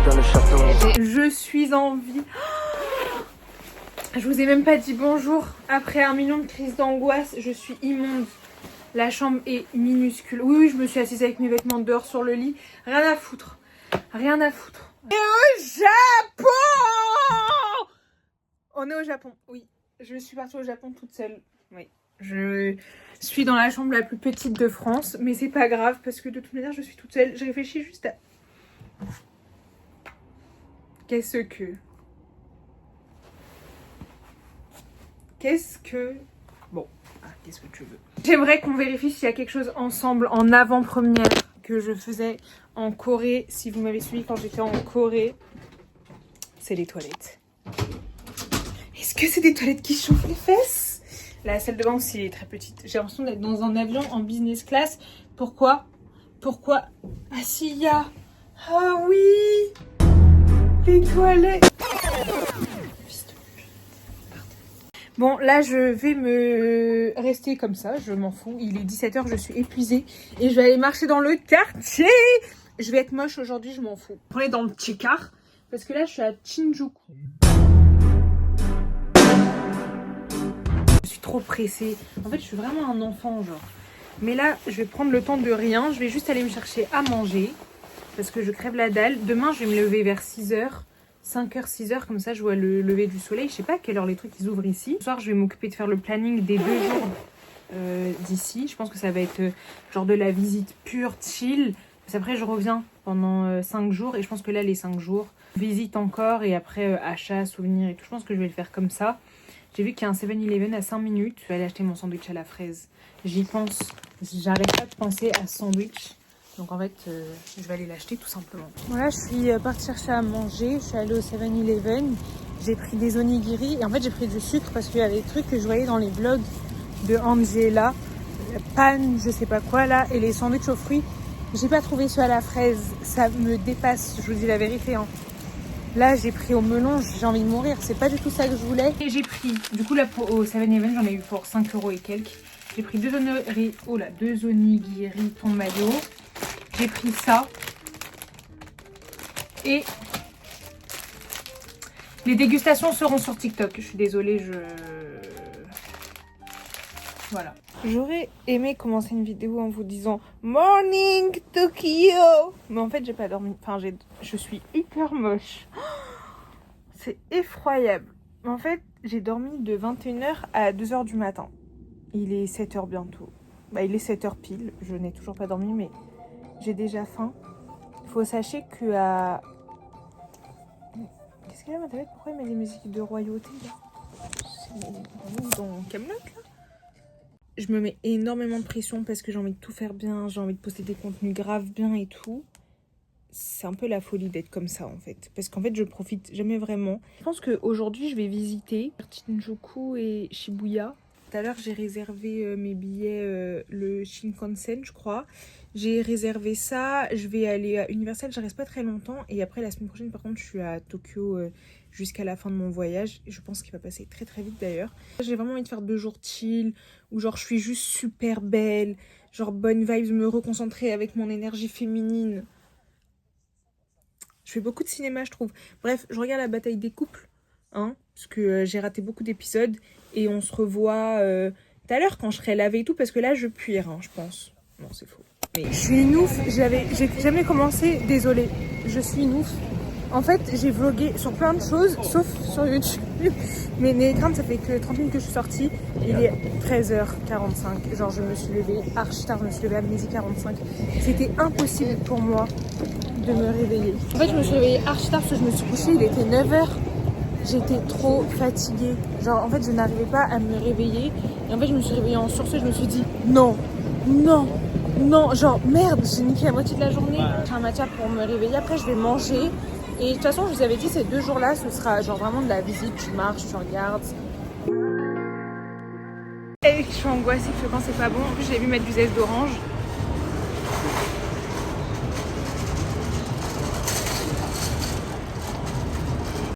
dans le château. Je suis en vie. Je vous ai même pas dit bonjour. Après 1 million de crises d'angoisse, je suis immonde. La chambre est minuscule. Oui, je me suis assise avec mes vêtements dehors sur le lit. Rien à foutre. Rien à foutre. Et au Japon! On est au Japon, oui. Je suis partie au Japon toute seule. Oui. Je suis dans la chambre la plus petite de France. Mais c'est pas grave parce que de toute manière, je suis toute seule. Je réfléchis juste à... Qu'est-ce que... Bon, qu'est-ce que tu veux? J'aimerais qu'on vérifie s'il y a quelque chose ensemble en avant-première que je faisais en Corée. Si vous m'avez suivi quand j'étais en Corée, c'est les toilettes. Est-ce que c'est des toilettes qui chauffent les fesses? La salle de bain aussi est très petite. J'ai l'impression d'être dans un avion en business class. Pourquoi? Ah si, il y a... Ah oui! Les toilettes. Bon, là, je vais me rester comme ça. Je m'en fous. Il est 17h, je suis épuisée. Et je vais aller marcher dans le quartier. Je vais être moche aujourd'hui, je m'en fous. On est dans le petit car. Parce que là, je suis à Shinjuku. Je suis trop pressée. En fait, je suis vraiment un enfant, genre. Mais là, je vais prendre le temps de rien. Je vais juste aller me chercher à manger. Parce que je crève la dalle. Demain, je vais me lever vers 6h. 5h, 6h, comme ça je vois le lever du soleil. Je sais pas à quelle heure les trucs ils ouvrent ici. Ce soir, je vais m'occuper de faire le planning des 2 jours d'ici. Je pense que ça va être genre de la visite pure, chill. Parce après, je reviens pendant 5 jours. Et je pense que là, les 5 jours, visite encore. Et après, achat, souvenirs et tout. Je pense que je vais le faire comme ça. J'ai vu qu'il y a un 7-Eleven à 5 minutes. Je vais aller acheter mon sandwich à la fraise. J'y pense. J'arrête pas de penser à ce sandwich. Donc en fait, je vais aller l'acheter tout simplement. Voilà, je suis partie chercher à manger. Je suis allée au 7-Eleven. J'ai pris des onigiri. Et en fait, j'ai pris du sucre parce qu'il y avait des trucs que je voyais dans les vlogs de Angela. Pan, je sais pas quoi là. Et les sandwichs aux fruits. J'ai pas trouvé ceux à la fraise. Ça me dépasse, je vous dis la vérité. Hein. Là, j'ai pris au melon. J'ai envie de mourir. C'est pas du tout ça que je voulais. Et j'ai pris, du coup, là au 7-Eleven, j'en ai eu pour 5 € et quelques. J'ai pris 2 onigiri thon mayo. J'ai pris ça. Et les dégustations seront sur TikTok. Je suis désolée, voilà. J'aurais aimé commencer une vidéo en vous disant Morning Tokyo. Mais en fait, j'ai pas dormi. Enfin, je suis hyper moche. C'est effroyable. En fait, j'ai dormi de 21h à 2h du matin. Il est 7h bientôt. Bah, il est 7h pile. Je n'ai toujours pas dormi, mais... j'ai déjà faim. Il faut sachez que à... Qu'est-ce qu'il y a ma tablette? Pourquoi il met des musiques de royauté là? C'est dans Camelot là. Je me mets énormément de pression parce que j'ai envie de tout faire bien. J'ai envie de poster des contenus graves bien et tout. C'est un peu la folie d'être comme ça en fait. Parce qu'en fait je profite jamais vraiment. Je pense qu'aujourd'hui je vais visiter Shinjuku et Shibuya. Tout à l'heure j'ai réservé mes billets, le Shinkansen je crois. J'ai réservé ça, je vais aller à Universal, je reste pas très longtemps. Et après la semaine prochaine par contre je suis à Tokyo jusqu'à la fin de mon voyage. Je pense qu'il va passer très très vite d'ailleurs. J'ai vraiment envie de faire 2 jours chill, où genre je suis juste super belle, genre bonne vibes, me reconcentrer avec mon énergie féminine. Je fais beaucoup de cinéma je trouve. Bref, je regarde la bataille des couples, hein, parce que j'ai raté beaucoup d'épisodes. Et on se revoit tout à l'heure quand je serai lavée et tout, parce que là je pue, hein, je pense. Non, c'est faux. Mais je suis une ouf, j'ai jamais commencé, désolée. Je suis une ouf. En fait, j'ai vlogué sur plein de choses, sauf sur YouTube. Mais Négrande, ça fait que 30 minutes que je suis sortie. Il est 13h45. Genre, je me suis levée archi tard, je me suis levée à 12h45. C'était impossible pour moi de me réveiller. En fait, je me suis réveillée archi tard parce que je me suis couchée, il était 9h. J'étais trop fatiguée. Genre, en fait, je n'arrivais pas à me réveiller. Et en fait, je me suis réveillée en sursaut. Je me suis dit, non, genre, merde, j'ai niqué la moitié de la journée. J'ai un matcha pour me réveiller. Après, je vais manger. Et de toute façon, je vous avais dit, ces 2 jours-là, ce sera genre vraiment de la visite. Tu marches, tu regardes. Et je suis angoissée parce que quand c'est pas bon. En plus, j'ai vu mettre du zeste d'orange.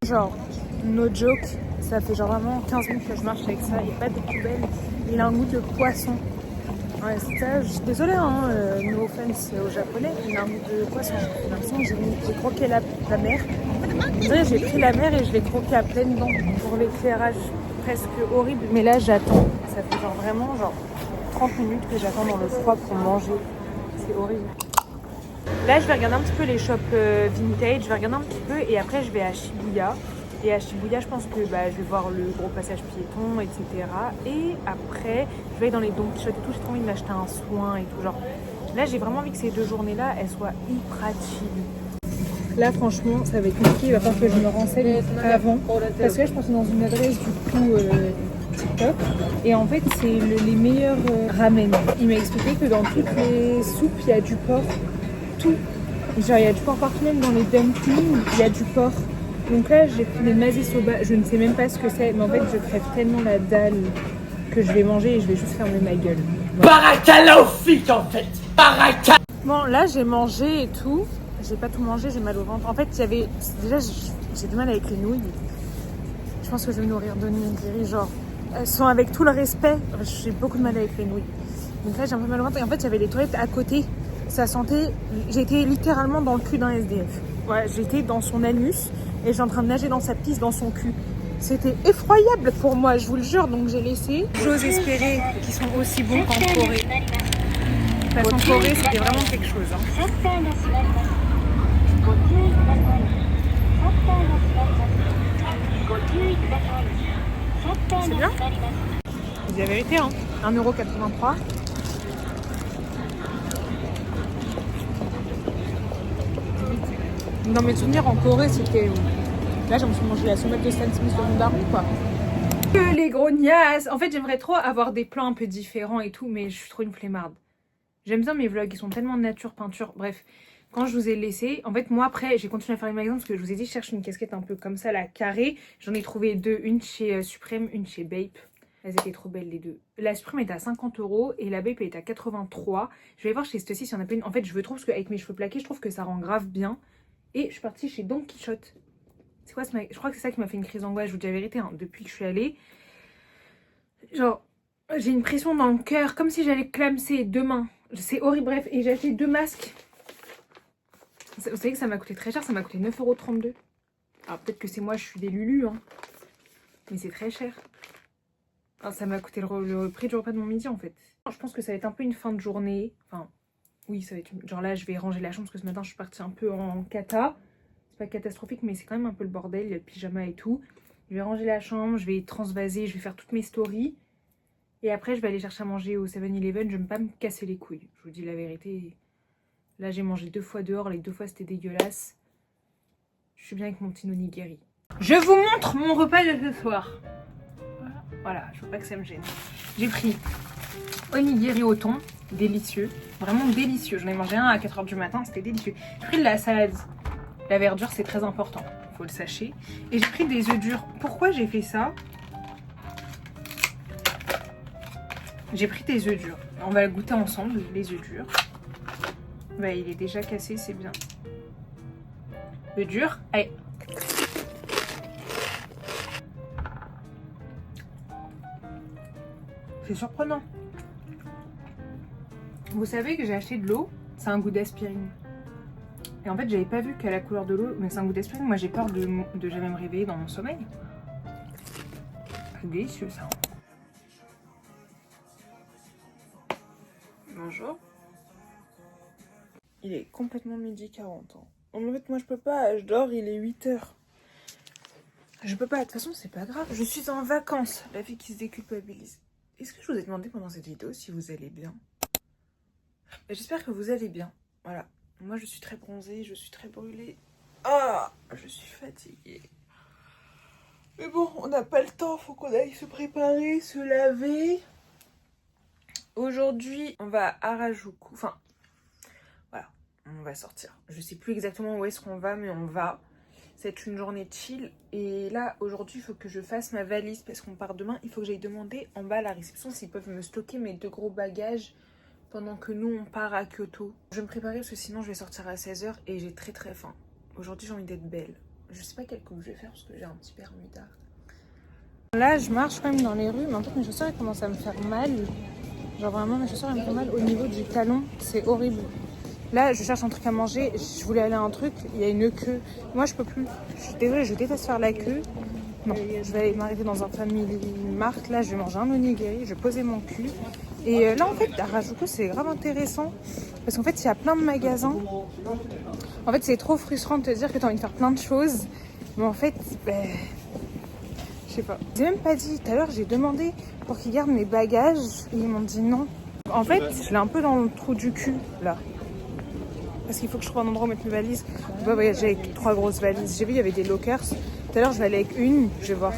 Genre, no joke, ça fait genre vraiment 15 minutes que je marche avec ça. Il n'y a pas de poubelle. Il a un goût de poisson. Ouais, c'est ça. Je suis désolée, hein, no offense aux japonais. Une arme de poisson. J'ai l'impression que j'ai croqué la mer. En vrai, j'ai pris la mer et je l'ai croqué à pleines dents pour l'éclairage presque horrible. Mais là, j'attends. Ça fait genre vraiment genre 30 minutes que j'attends dans le froid pour manger. C'est horrible. Là, je vais regarder un petit peu les shops vintage. Je vais regarder un petit peu et après, je vais à Shibuya. Et à Shibuya, je pense que je vais voir le gros passage piéton, etc. Et après, je vais aller dans les Don Quichotte et tout. J'ai trop envie de m'acheter un soin et tout. Genre, là, j'ai vraiment envie que ces 2 journées-là, elles soient hyper chill. Là, franchement, ça va être compliqué. Il va falloir que je me renseigne avant. Parce que là, je pense que dans une adresse du coup TikTok. Et en fait, c'est les meilleurs ramen. Il m'a expliqué que dans toutes les soupes, il y a du porc. Tout. Genre, il y a du porc partout, même dans les dumplings, il y a du porc. Donc là, j'ai pris des mazé soba. Je ne sais même pas ce que c'est, mais en fait, je crève tellement la dalle que je vais manger et je vais juste fermer ma gueule. Voilà. Baraka au flic en fait. Baraka. Bon, là, j'ai mangé et tout. J'ai pas tout mangé, j'ai mal au ventre. En fait, il y avait. Déjà, j'ai du mal avec les nouilles. Je pense que je vais me nourrir de nigiri. Genre, elles sont avec tout le respect. J'ai beaucoup de mal avec les nouilles. Donc là, j'ai un peu mal au ventre. Et en fait, il y avait des toilettes à côté. Ça sentait. J'étais littéralement dans le cul d'un SDF. Ouais, j'étais dans son anus et j'étais en train de nager dans sa pisse dans son cul. C'était effroyable pour moi, je vous le jure, donc j'ai laissé. J'ose espérer qu'ils sont aussi bons qu'en Corée. Parce qu'en Corée, c'était vraiment quelque chose. Hein. C'est bien. C'est la vérité, hein. 1,83 €. Dans mes souvenirs en Corée, c'était... Là, je me suis mangé la sommette de Stan Smith de mon daron, quoi. Que les grognasses. En fait, j'aimerais trop avoir des plans un peu différents et tout, mais je suis trop une flemmarde. J'aime bien mes vlogs, ils sont tellement nature, peinture, bref. Quand je vous ai laissé, en fait, moi, après, j'ai continué à faire les magasins parce que je vous ai dit, je cherche une casquette un peu comme ça, la carrée. J'en ai trouvé 2, une chez Supreme, une chez Bape. Elles étaient trop belles, les 2. La Supreme était à 50 € et la Bape était à 83. Je vais voir chez Stussy s'il y en a pas une. En fait, je veux trop parce qu'avec mes cheveux plaqués, je trouve que ça rend grave bien. Et je suis partie chez Don Quichotte. C'est quoi ce mec? Je crois que c'est ça qui m'a fait une crise d'angoisse, je vous dis la vérité, hein. Depuis que je suis allée. Genre, j'ai une pression dans le cœur, comme si j'allais clamser demain. C'est horrible, bref. Et j'ai acheté 2 masques. Vous savez que ça m'a coûté très cher, ça m'a coûté 9,32 €. Alors peut-être que c'est moi, je suis des lulus, hein. Mais c'est très cher. Alors, ça m'a coûté le prix du repas de mon midi, en fait. Je pense que ça va être un peu une fin de journée. Enfin, oui, ça va être... Genre là, je vais ranger la chambre parce que ce matin, je suis partie un peu en cata. C'est pas catastrophique, mais c'est quand même un peu le bordel. Il y a le pyjama et tout. Je vais ranger la chambre, je vais transvaser, je vais faire toutes mes stories. Et après, je vais aller chercher à manger au 7-Eleven. Je vais pas me casser les couilles. Je vous dis la vérité. Là, j'ai mangé 2 fois dehors. Les 2 fois, c'était dégueulasse. Je suis bien avec mon petit onigiri. Je vous montre mon repas de ce soir. Voilà, je veux pas que ça me gêne. J'ai pris onigiri au thon. Délicieux. Vraiment délicieux. J'en ai mangé un à 4 h du matin. C'était délicieux. J'ai pris de la salade. La verdure, c'est très important. Faut le sachez. Et j'ai pris des œufs durs. Pourquoi j'ai fait ça? J'ai pris des œufs durs. On va le goûter ensemble, les œufs durs. Bah, il est déjà cassé, c'est bien. Œufs durs. Allez. C'est surprenant. Vous savez que j'ai acheté de l'eau. C'est un goût d'aspirine. Et en fait, j'avais pas vu qu'à la couleur de l'eau, mais c'est un goût d'aspirine. Moi, j'ai peur de jamais me réveiller dans mon sommeil. C'est délicieux, ça. Bonjour. Il est complètement 12h40. En fait, moi, je peux pas. Je dors, il est 8 h. Je peux pas. De toute façon, c'est pas grave. Je suis en vacances. La fille qui se déculpabilise. Est-ce que je vous ai demandé pendant cette vidéo si vous allez bien? J'espère que vous allez bien. Voilà. Moi, je suis très bronzée, je suis très brûlée. Ah, je suis fatiguée. Mais bon, on n'a pas le temps, faut qu'on aille se préparer, se laver. Aujourd'hui, on va à Harajuku. Enfin, voilà, on va sortir. Je sais plus exactement où est-ce qu'on va, mais on va. C'est une journée chill. Et là, aujourd'hui, il faut que je fasse ma valise parce qu'on part demain. Il faut que j'aille demander en bas à la réception s'ils peuvent me stocker mes 2 gros bagages pendant que nous, on part à Kyoto. Je vais me préparer parce que sinon, je vais sortir à 16 h et j'ai très très faim. Aujourd'hui, j'ai envie d'être belle. Je sais pas quel coup je vais faire parce que j'ai un petit permis d'art. Là, je marche quand même dans les rues, mais en fait, mes chaussures elles commencent à me faire mal. Genre vraiment, mes chaussures elles me font mal au niveau du talon, c'est horrible. Là, je cherche un truc à manger, je voulais aller à un truc, il y a une queue. Moi, je peux plus. Je suis désolée, je déteste faire la queue. Non, je vais aller m'arrêter dans un Family Mart. Là, je vais manger un onigiri, je vais poser mon cul. Et là, en fait, à Harajuku, c'est grave intéressant. Parce qu'en fait, il y a plein de magasins. En fait, c'est trop frustrant de te dire que tu as envie de faire plein de choses. Mais en fait, je sais pas. J'ai même pas dit. Tout à l'heure, j'ai demandé pour qu'ils gardent mes bagages. Et ils m'ont dit non. En fait, je l'ai un peu dans le trou du cul, là. Parce qu'il faut que je trouve un endroit où mettre mes valises. Je dois voyager avec 3 grosses valises. J'ai vu, il y avait des lockers. Tout à l'heure, je vais aller avec une. Je vais voir.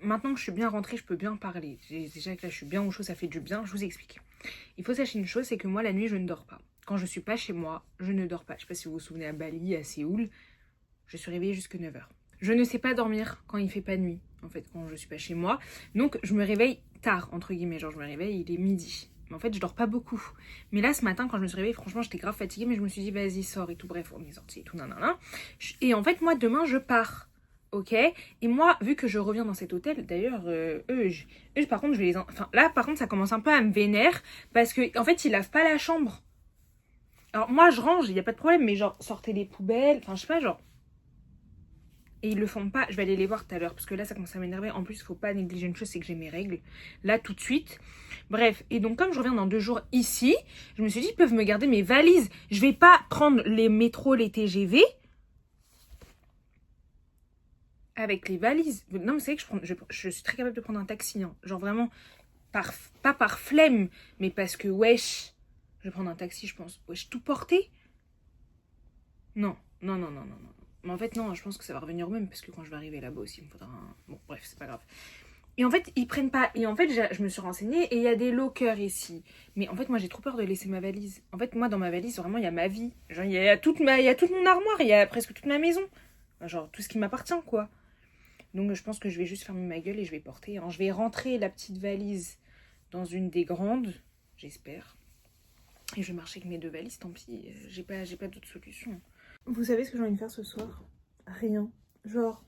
Maintenant que je suis bien rentrée, je peux bien parler. Déjà que là, je suis bien au chaud, ça fait du bien. Je vous explique. Il faut sachez une chose, c'est que moi, la nuit, je ne dors pas. Quand je suis pas chez moi, je ne dors pas. Je sais pas si vous vous souvenez à Bali, à Séoul, je suis réveillée jusque 9h. Je ne sais pas dormir quand il fait pas nuit, en fait, quand je suis pas chez moi. Donc, je me réveille tard, entre guillemets. Genre, je me réveille, il est midi. Mais en fait, je dors pas beaucoup. Mais là, ce matin, quand je me suis réveillée, franchement, j'étais grave fatiguée. Mais je me suis dit, vas-y, sors et tout. Bref, on est sortis et tout, nanana. Et en fait, moi, demain, je pars. Ok, et moi, vu que je reviens dans cet hôtel, d'ailleurs, eux, par contre, je vais les... Enfin, là, par contre, ça commence un peu à me vénère, parce que, en fait, ils lavent pas la chambre. Alors, moi, je range, il n'y a pas de problème, mais genre, sortez les poubelles, enfin, je sais pas, genre... Et ils le font pas, je vais aller les voir tout à l'heure, parce que là, ça commence à m'énerver. En plus, il faut pas négliger une chose, c'est que j'ai mes règles, là, tout de suite. Bref, et donc, comme je reviens dans 2 jours ici, je me suis dit, ils peuvent me garder mes valises. Je vais pas prendre les métros, les TGV... avec les valises. Non, mais c'est vrai que je suis très capable de prendre un taxi. Hein. Genre vraiment, pas par flemme, mais parce que, wesh, je vais prendre un taxi, je pense. Wesh, tout porter? Non. Mais en fait, non, je pense que ça va revenir au même, parce que quand je vais arriver là-bas aussi, il me faudra un... Bon, bref, c'est pas grave. Et en fait, ils prennent pas... Et en fait, je me suis renseignée, et il y a des lockers ici. Mais en fait, moi, j'ai trop peur de laisser ma valise. En fait, moi, dans ma valise, vraiment, il y a ma vie. Genre, il y a toute mon armoire, il y a presque toute ma maison. Genre, tout ce qui m'appartient, quoi. Donc je pense que je vais juste fermer ma gueule et je vais porter. Alors, je vais rentrer la petite valise dans une des grandes, j'espère. Et je vais marcher avec mes 2 valises, tant pis. J'ai pas d'autre solution. Vous savez ce que j'ai envie de faire ce soir? Rien. Genre,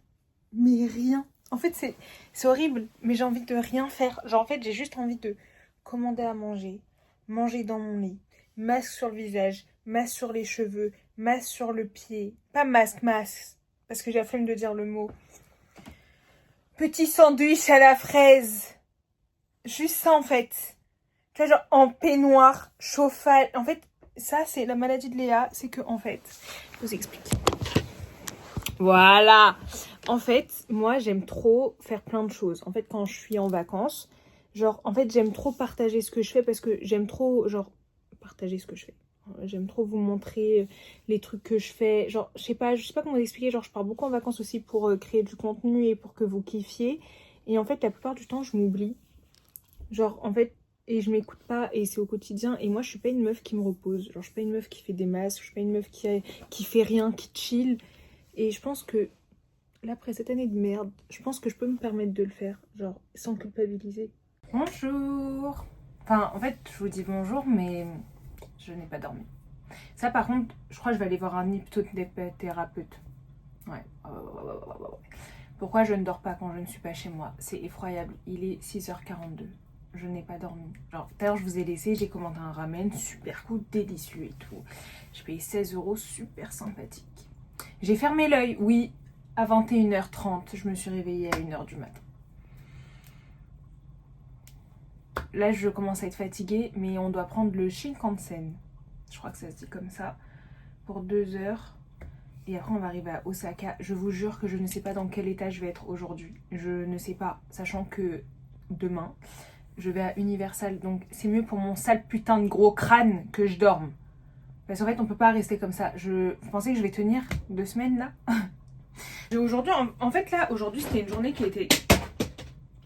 mais rien. En fait, c'est horrible, mais j'ai envie de rien faire. Genre, en fait, j'ai juste envie de commander à manger, manger dans mon lit, masque sur le visage, masque sur les cheveux, masque sur le pied. Pas masque, parce que j'ai la flemme de dire le mot. Petit sandwich à la fraise. Juste ça, en fait. Tu vois, genre en peignoir, chauffage. En fait, ça, c'est la maladie de Léa. C'est que, en fait, je vous explique. Voilà. En fait, moi, j'aime trop faire plein de choses. En fait, quand je suis en vacances, genre, en fait, j'aime trop partager ce que je fais parce que j'aime trop, genre, partager ce que je fais. J'aime trop vous montrer les trucs que je fais. Genre, je sais pas comment vous expliquer. Genre, je pars beaucoup en vacances aussi pour créer du contenu et pour que vous kiffiez. Et en fait, la plupart du temps, je m'oublie. Genre, en fait, et je m'écoute pas et c'est au quotidien. Et moi, je suis pas une meuf qui me repose. Genre, je suis pas une meuf qui fait des masses. Je suis pas une meuf qui fait rien, qui chill. Et je pense que, là, après cette année de merde, je pense que je peux me permettre de le faire. Genre, sans culpabiliser. Bonjour. Enfin, en fait, je vous dis bonjour, mais... je n'ai pas dormi. Ça, par contre, je crois que je vais aller voir un hypnothérapeute. Ouais. Pourquoi je ne dors pas quand je ne suis pas chez moi? C'est effroyable. Il est 6h42. Je n'ai pas dormi. Genre, tout à l'heure, je vous ai laissé. J'ai commandé un ramen. Super cool, délicieux et tout. J'ai payé 16 €. Super sympathique. J'ai fermé l'œil. Oui, à 21h30. Je me suis réveillée à 1h du matin. Là, je commence à être fatiguée, mais on doit prendre le Shinkansen. Je crois que ça se dit comme ça. Pour 2 heures. Et après, on va arriver à Osaka. Je vous jure que je ne sais pas dans quel état je vais être aujourd'hui. Je ne sais pas. Sachant que demain, je vais à Universal. Donc, c'est mieux pour mon sale putain de gros crâne que je dorme. Parce qu'en fait, on peut pas rester comme ça. Vous pensez que je vais tenir 2 semaines, là? Aujourd'hui, en fait, là, aujourd'hui, c'était une journée qui était...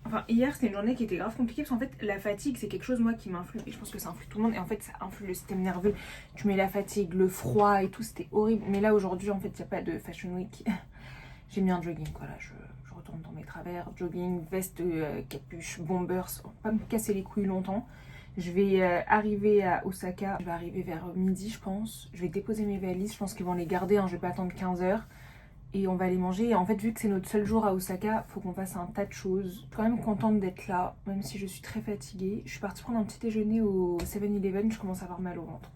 Enfin, hier, c'était une journée qui était grave compliquée parce qu'en fait, la fatigue, c'est quelque chose, moi, qui m'influe. Et je pense que ça influe tout le monde. Et en fait, ça influe le système nerveux. Tu mets la fatigue, le froid et tout, c'était horrible. Mais là, aujourd'hui, en fait, il n'y a pas de Fashion Week. J'ai mis un jogging, voilà. Je retourne dans mes travers. Jogging, veste, capuche, bombers. Pour pas me casser les couilles longtemps. Je vais arriver à Osaka, je vais arriver vers midi je pense. Je vais déposer mes valises, je pense qu'ils vont les garder, hein. Je vais pas attendre 15 heures. Et on va aller manger. Et en fait, vu que c'est notre seul jour à Osaka, faut qu'on fasse un tas de choses. Je suis quand même contente d'être là, même si je suis très fatiguée. Je suis partie prendre un petit déjeuner au 7-Eleven, je commence à avoir mal au ventre.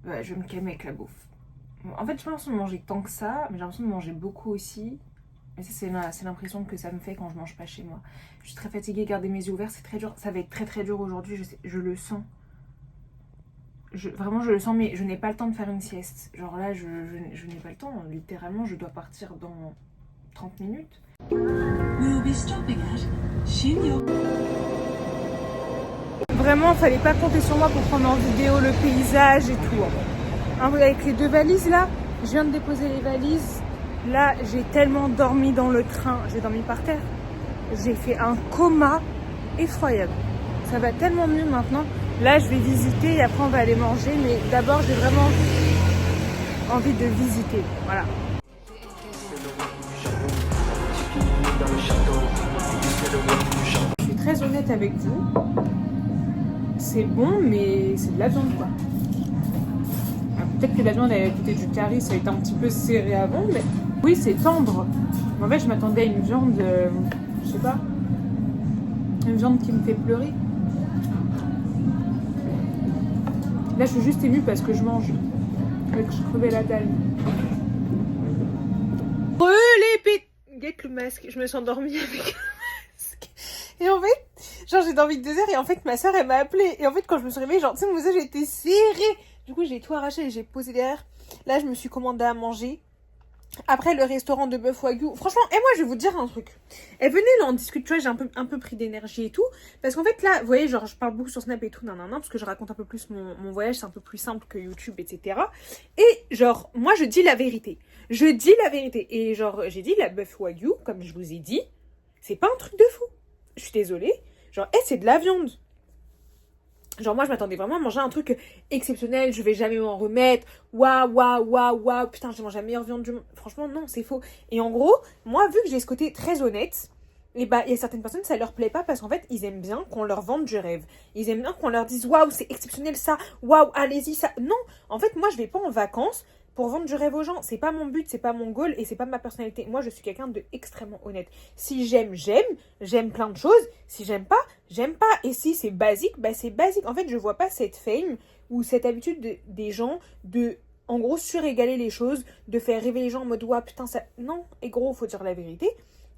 Ouais, je vais me calmer avec la bouffe. En fait, j'ai pas l'impression de manger tant que ça, mais j'ai l'impression de manger beaucoup aussi. Mais ça, c'est l'impression que ça me fait quand je mange pas chez moi. Je suis très fatiguée, garder mes yeux ouverts, c'est très dur. Ça va être très très dur aujourd'hui, je le sens. Vraiment, je le sens, mais je n'ai pas le temps de faire une sieste. Genre là, je n'ai pas le temps. Littéralement, je dois partir dans 30 minutes. Vraiment, fallait pas compter sur moi pour prendre en vidéo le paysage et tout. Hein, avec les 2 valises là, je viens de déposer les valises. Là, j'ai tellement dormi dans le train. J'ai dormi par terre. J'ai fait un coma effroyable. Ça va tellement mieux maintenant. Là, je vais visiter et après on va aller manger. Mais d'abord, j'ai vraiment envie de visiter. Voilà. Je suis très honnête avec vous. C'est bon, mais c'est de la viande, quoi. Peut-être que la viande avait coûté du curry, ça a été un petit peu serré avant, mais oui, c'est tendre. En fait, je m'attendais à une viande, je sais pas, une viande qui me fait pleurer. Là, je suis juste émue parce que je mange. Et que je crevais la dalle. Get le masque. Je me suis endormie avec le masque. Et en fait, genre, j'ai dormi 2 heures et en fait, ma soeur, elle m'a appelée. Et en fait, quand je me suis réveillée, genre, tu sais, mon visage était serré. Du coup, j'ai tout arraché et j'ai posé derrière. Là, je me suis commandé à manger. Après, le restaurant de bœuf wagyu. Franchement, et moi, je vais vous dire un truc. Et venez, là, on discute. Tu vois, j'ai un peu pris d'énergie et tout. Parce qu'en fait, là, vous voyez, genre, je parle beaucoup sur Snap et tout, nanana, parce que je raconte un peu plus mon voyage. C'est un peu plus simple que YouTube, etc. Et, genre, moi, je dis la vérité. Je dis la vérité. Et, genre, j'ai dit la bœuf wagyu, comme je vous ai dit, c'est pas un truc de fou. Je suis désolée. Genre, c'est de la viande. Genre, moi, je m'attendais vraiment à manger un truc exceptionnel, je vais jamais m'en remettre. Waouh, putain, j'ai mangé la meilleure viande du monde. Franchement, non, c'est faux. Et en gros, moi, vu que j'ai ce côté très honnête, et bah, il y a certaines personnes, ça leur plaît pas parce qu'en fait, ils aiment bien qu'on leur vende du rêve. Ils aiment bien qu'on leur dise, waouh, c'est exceptionnel ça, waouh, allez-y, ça. Non, en fait, moi, je vais pas en vacances pour vendre du rêve aux gens. C'est pas mon but, c'est pas mon goal et c'est pas ma personnalité. Moi, je suis quelqu'un de extrêmement honnête. Si j'aime, j'aime plein de choses. Si j'aime pas, j'aime pas. Et si c'est basique, bah c'est basique. En fait, je vois pas cette fame ou cette habitude des gens de, en gros, surégaler les choses, de faire rêver les gens en mode, ouah, putain, ça. Non, et gros, faut dire la vérité.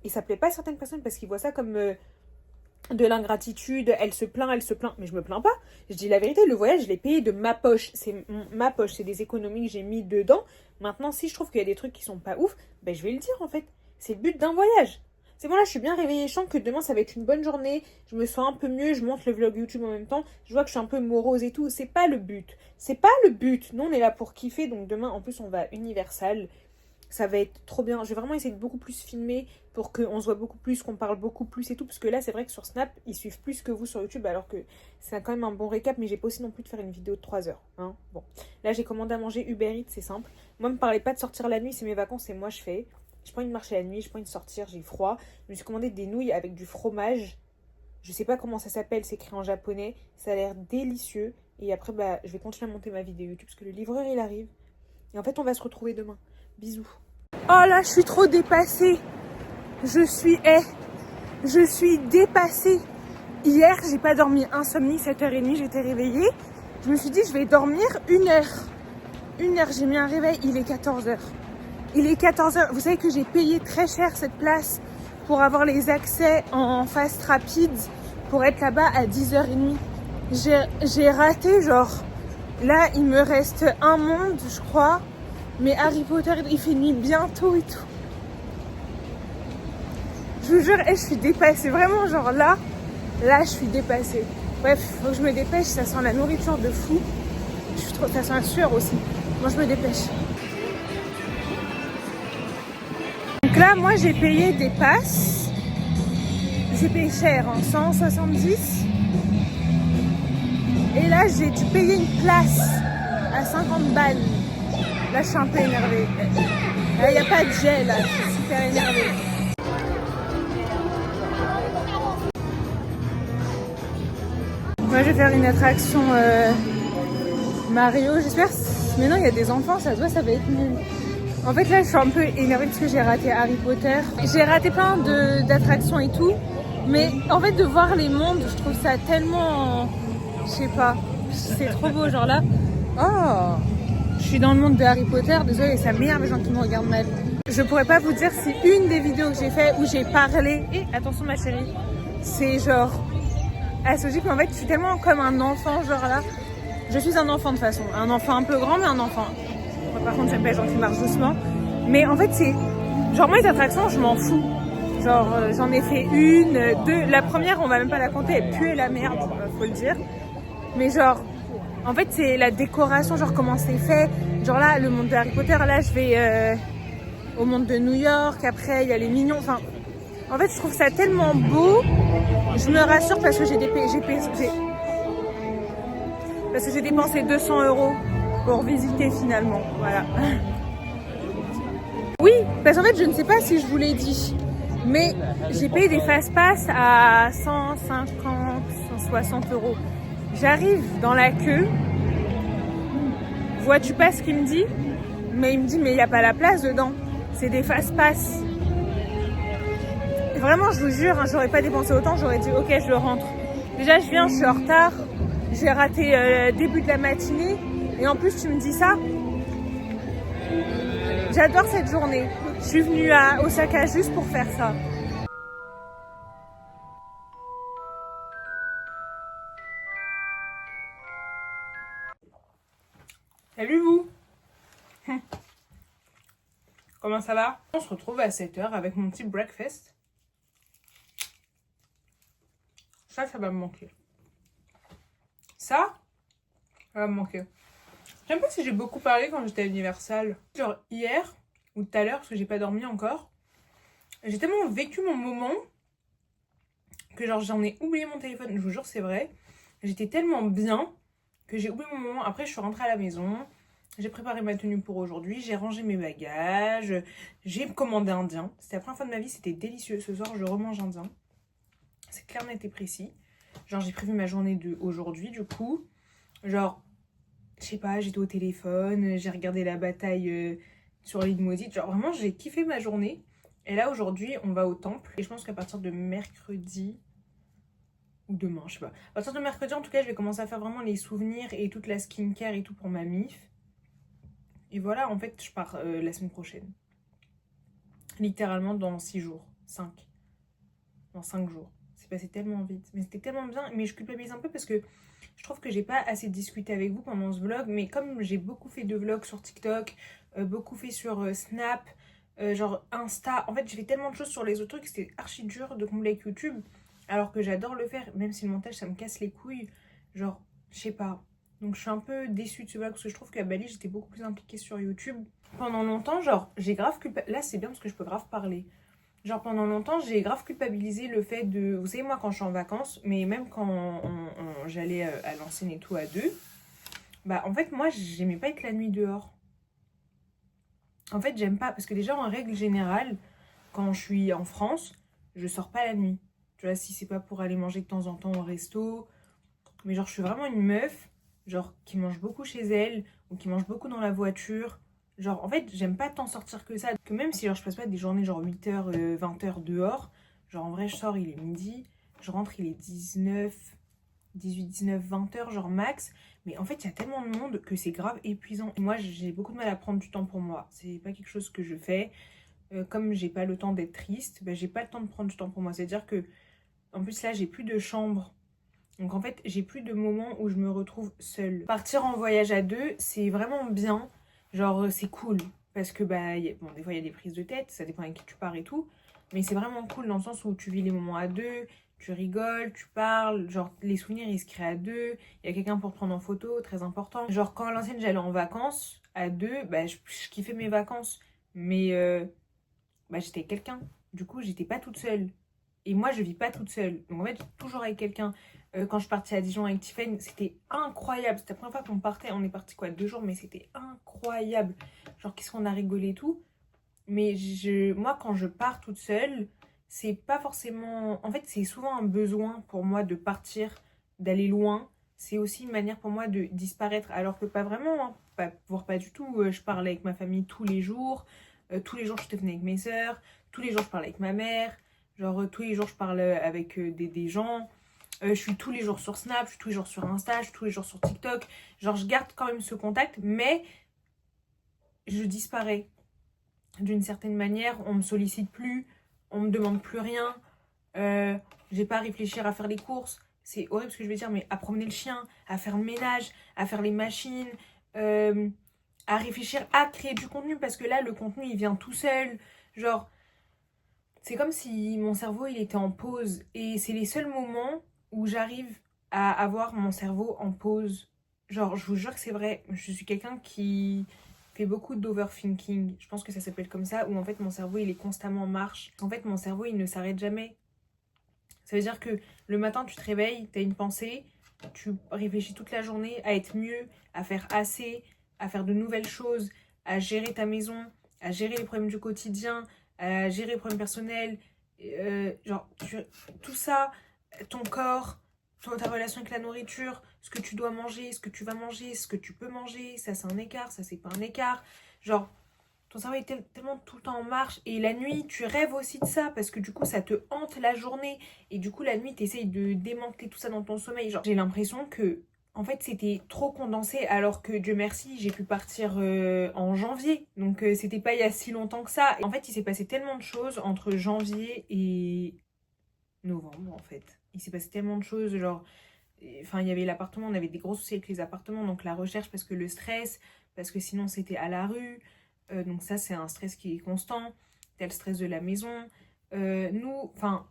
Et ça plaît pas à certaines personnes parce qu'ils voient ça comme de l'ingratitude, elle se plaint, mais je me plains pas. Je dis la vérité, le voyage, je l'ai payé de ma poche. C'est ma poche, c'est des économies que j'ai mis dedans. Maintenant, si je trouve qu'il y a des trucs qui sont pas ouf, ben je vais le dire en fait. C'est le but d'un voyage. C'est bon, là, je suis bien réveillée, je sens que demain, ça va être une bonne journée. Je me sens un peu mieux, je monte le vlog YouTube en même temps. Je vois que je suis un peu morose et tout. C'est pas le but. C'est pas le but. Nous, on est là pour kiffer. Donc demain, en plus, on va à Universal. Ça va être trop bien. Je vais vraiment essayer de beaucoup plus filmer pour qu'on se voit beaucoup plus, qu'on parle beaucoup plus et tout. Parce que là, c'est vrai que sur Snap, ils suivent plus que vous sur YouTube. Alors que c'est quand même un bon récap. Mais j'ai pas aussi non plus de faire une vidéo de 3 heures. Hein. Bon. Là, j'ai commandé à manger Uber Eats, c'est simple. Moi, me parlez pas de sortir la nuit. C'est mes vacances et moi, je fais. Je prends une marche la nuit, je prends une sortir, j'ai froid. Je me suis commandé des nouilles avec du fromage. Je sais pas comment ça s'appelle, c'est écrit en japonais. Ça a l'air délicieux. Et après, bah, je vais continuer à monter ma vidéo YouTube parce que le livreur, il arrive. Et en fait, on va se retrouver demain. Bisous. Oh là, je suis trop dépassée. Je suis dépassée. Hier, j'ai pas dormi, insomnie, 7h30, j'étais réveillée. Je me suis dit, je vais dormir 1 heure. 1 heure, j'ai mis un réveil, il est 14h. Il est 14h. Vous savez que j'ai payé très cher cette place pour avoir les accès en fast rapide pour être là-bas à 10h30. J'ai raté, genre, là, il me reste un monde, je crois. Mais Harry Potter, il fait nuit bientôt et tout. Je vous jure, je suis dépassée. Vraiment, genre là, je suis dépassée. Bref, faut que je me dépêche. Ça sent la nourriture de fou. Ça sent la sueur aussi. Moi, je me dépêche. Donc là, moi, j'ai payé des passes. J'ai payé cher, hein, 170. Et là, j'ai dû payer une place à 50 balles. Là, je suis un peu énervée. Là, il n'y a pas de gel, là. Je suis super énervée. je vais faire une attraction Mario, j'espère. Mais non, il y a des enfants, ça se voit, ça va être nul. En fait, là, je suis un peu énervée parce que j'ai raté Harry Potter. J'ai raté plein d'attractions et tout. Mais en fait, de voir les mondes, je trouve ça tellement... Je sais pas. C'est trop beau, genre là. Oh, je suis dans le monde de Harry Potter. Désolée, ça m'énerve les gens qui me regardent mal. Je pourrais pas vous dire si une des vidéos que j'ai fait où j'ai parlé... Et attention ma chérie, c'est genre... logique, mais en fait, je suis tellement comme un enfant, genre là. Je suis un enfant de toute façon. Un enfant un peu grand, mais un enfant. Par contre, j'aime pas les gens qui marchent doucement. Mais en fait, c'est... Genre, moi, les attractions, je m'en fous. Genre, j'en ai fait une, deux. La première, on va même pas la compter, elle puait la merde, faut le dire. Mais genre, en fait, c'est la décoration, genre comment c'est fait. Genre là, le monde de Harry Potter, là, je vais au monde de New York. Après, il y a les mignons. Enfin, en fait, je trouve ça tellement beau. Je me rassure parce que j'ai dépensé 200 € pour visiter finalement. Voilà. Oui, parce qu'en fait, je ne sais pas si je vous l'ai dit, mais j'ai payé des fast-pass à 150, 160 €. J'arrive dans la queue. Vois-tu pas ce qu'il me dit? Mais il me dit, mais il n'y a pas la place dedans. C'est des fast-pass. Vraiment, je vous jure, hein, j'aurais pas dépensé autant, j'aurais dit, ok, je rentre. Déjà, je viens, je suis en retard. J'ai raté le début de la matinée. Et en plus, tu me dis ça. J'adore cette journée. Je suis venue à Osaka juste pour faire ça. Salut vous. Comment ça va? On se retrouve à 7h avec mon petit breakfast. Ça va me manquer. Ça va me manquer. Je sais pas si j'ai beaucoup parlé quand j'étais à Universal. Genre hier ou tout à l'heure, parce que j'ai pas dormi encore. J'ai tellement vécu mon moment que genre j'en ai oublié mon téléphone. Je vous jure, c'est vrai. J'étais tellement bien que j'ai oublié mon moment. Après, je suis rentrée à la maison. J'ai préparé ma tenue pour aujourd'hui. J'ai rangé mes bagages. J'ai commandé indien. C'était la première fois de ma vie. C'était délicieux. Ce soir, je remange indien. C'est clair, net et précis. Genre, j'ai prévu ma journée de aujourd'hui, du coup. Genre, je sais pas, j'étais au téléphone. J'ai regardé la bataille sur l'île maudite. Genre, vraiment, j'ai kiffé ma journée. Et là, aujourd'hui, on va au temple. Et je pense qu'à partir de mercredi... ou demain, je sais pas. À partir de mercredi, en tout cas, je vais commencer à faire vraiment les souvenirs et toute la skincare et tout pour ma mif. Et voilà, en fait, je pars la semaine prochaine. Littéralement dans 6 jours. 5. Dans 5 jours. C'est passé tellement vite. Mais c'était tellement bien. Mais je culpabilise un peu parce que je trouve que j'ai pas assez discuté avec vous pendant ce vlog. Mais comme j'ai beaucoup fait de vlogs sur TikTok, beaucoup fait sur Snap, genre Insta. En fait, j'ai fait tellement de choses sur les autres trucs que c'était archi dur de combler avec YouTube. Alors que j'adore le faire, même si le montage ça me casse les couilles. Genre, je sais pas. Donc je suis un peu déçue de ce vlog parce que je trouve qu'à Bali j'étais beaucoup plus impliquée sur YouTube. Pendant longtemps, genre, j'ai grave culpabilisé. Là c'est bien parce que je peux grave parler. Genre pendant longtemps, j'ai grave culpabilisé le fait de... Vous savez, moi quand je suis en vacances, mais même quand j'allais à l'ancienne et tout à deux, bah en fait moi j'aimais pas être la nuit dehors. En fait j'aime pas, parce que déjà en règle générale, quand je suis en France, je sors pas la nuit. Tu vois, si c'est pas pour aller manger de temps en temps au resto. Mais genre, je suis vraiment une meuf, genre, qui mange beaucoup chez elle, ou qui mange beaucoup dans la voiture. Genre, en fait, j'aime pas tant sortir que ça. Que même si genre, je passe pas des journées genre 8h, 20h dehors, genre, en vrai, je sors, il est midi, je rentre, il est 18, 19, 20h, genre max. Mais en fait, il y a tellement de monde que c'est grave épuisant. Et moi, j'ai beaucoup de mal à prendre du temps pour moi. C'est pas quelque chose que je fais. Comme j'ai pas le temps d'être triste, bah, j'ai pas le temps de prendre du temps pour moi. C'est-à-dire que en plus, là, j'ai plus de chambre. Donc, en fait, j'ai plus de moments où je me retrouve seule. Partir en voyage à deux, c'est vraiment bien. Genre, c'est cool. Parce que, bah, bon, des fois, il y a des prises de tête. Ça dépend avec qui tu pars et tout. Mais c'est vraiment cool dans le sens où tu vis les moments à deux. Tu rigoles, tu parles. Genre, les souvenirs, ils se créent à deux. Il y a quelqu'un pour te prendre en photo, très important. Genre, quand à l'ancienne, j'allais en vacances à deux, bah, je kiffais mes vacances. Mais, bah, j'étais avec quelqu'un. Du coup, j'étais pas toute seule. Et moi, je vis pas toute seule. Donc, en fait, toujours avec quelqu'un. Quand je partais à Dijon avec Tiffany, c'était incroyable. C'était la première fois qu'on partait. On est parti quoi, 2 jours, mais c'était incroyable. Genre, qu'est-ce qu'on a rigolé et tout. Mais moi, quand je pars toute seule, c'est pas forcément... En fait, c'est souvent un besoin pour moi de partir d'aller loin, c'est aussi une manière pour moi de disparaître, alors que pas vraiment, hein. Voire pas du tout. Je parle avec ma famille tous les jours je téléphone avec mes sœurs, tous les jours je parle avec ma mère, genre tous les jours je parle avec des gens. Je suis tous les jours sur Snap, je suis tous les jours sur Insta, je suis tous les jours sur TikTok. Genre je garde quand même ce contact, mais je disparais d'une certaine manière. On me sollicite plus, on me demande plus rien. J'ai pas à réfléchir à faire les courses. C'est horrible ce que je vais dire, mais à promener le chien, à faire le ménage, à faire les machines, à réfléchir à créer du contenu, parce que là le contenu il vient tout seul. Genre c'est comme si mon cerveau il était en pause, et c'est les seuls moments où j'arrive à avoir mon cerveau en pause. Genre je vous jure que c'est vrai, je suis quelqu'un qui fait beaucoup d'overthinking, je pense que ça s'appelle comme ça, où en fait mon cerveau il est constamment en marche. En fait mon cerveau il ne s'arrête jamais. Ça veut dire que le matin tu te réveilles, t'as une pensée, tu réfléchis toute la journée à être mieux, à faire assez, à faire de nouvelles choses, à gérer ta maison, à gérer les problèmes du quotidien, à gérer les problèmes personnels, tout ça, ton corps, ta relation avec la nourriture, ce que tu dois manger, ce que tu vas manger, ce que tu peux manger, ça c'est un écart, ça c'est pas un écart. Genre, ton cerveau est tellement tout le temps en marche. Et la nuit, tu rêves aussi de ça, parce que du coup, ça te hante la journée. Et du coup, la nuit, tu essayes de démanteler tout ça dans ton sommeil. Genre, j'ai l'impression que, en fait, c'était trop condensé, alors que, Dieu merci, j'ai pu partir en janvier. Donc, c'était pas il y a si longtemps que ça. Et en fait, il s'est passé tellement de choses entre janvier et novembre, en fait. Il s'est passé tellement de choses, genre... Enfin, il y avait l'appartement, on avait des gros soucis avec les appartements, donc la recherche, parce que le stress, parce que sinon, c'était à la rue. Donc ça, c'est un stress qui est constant. T'as le stress de la maison. Enfin,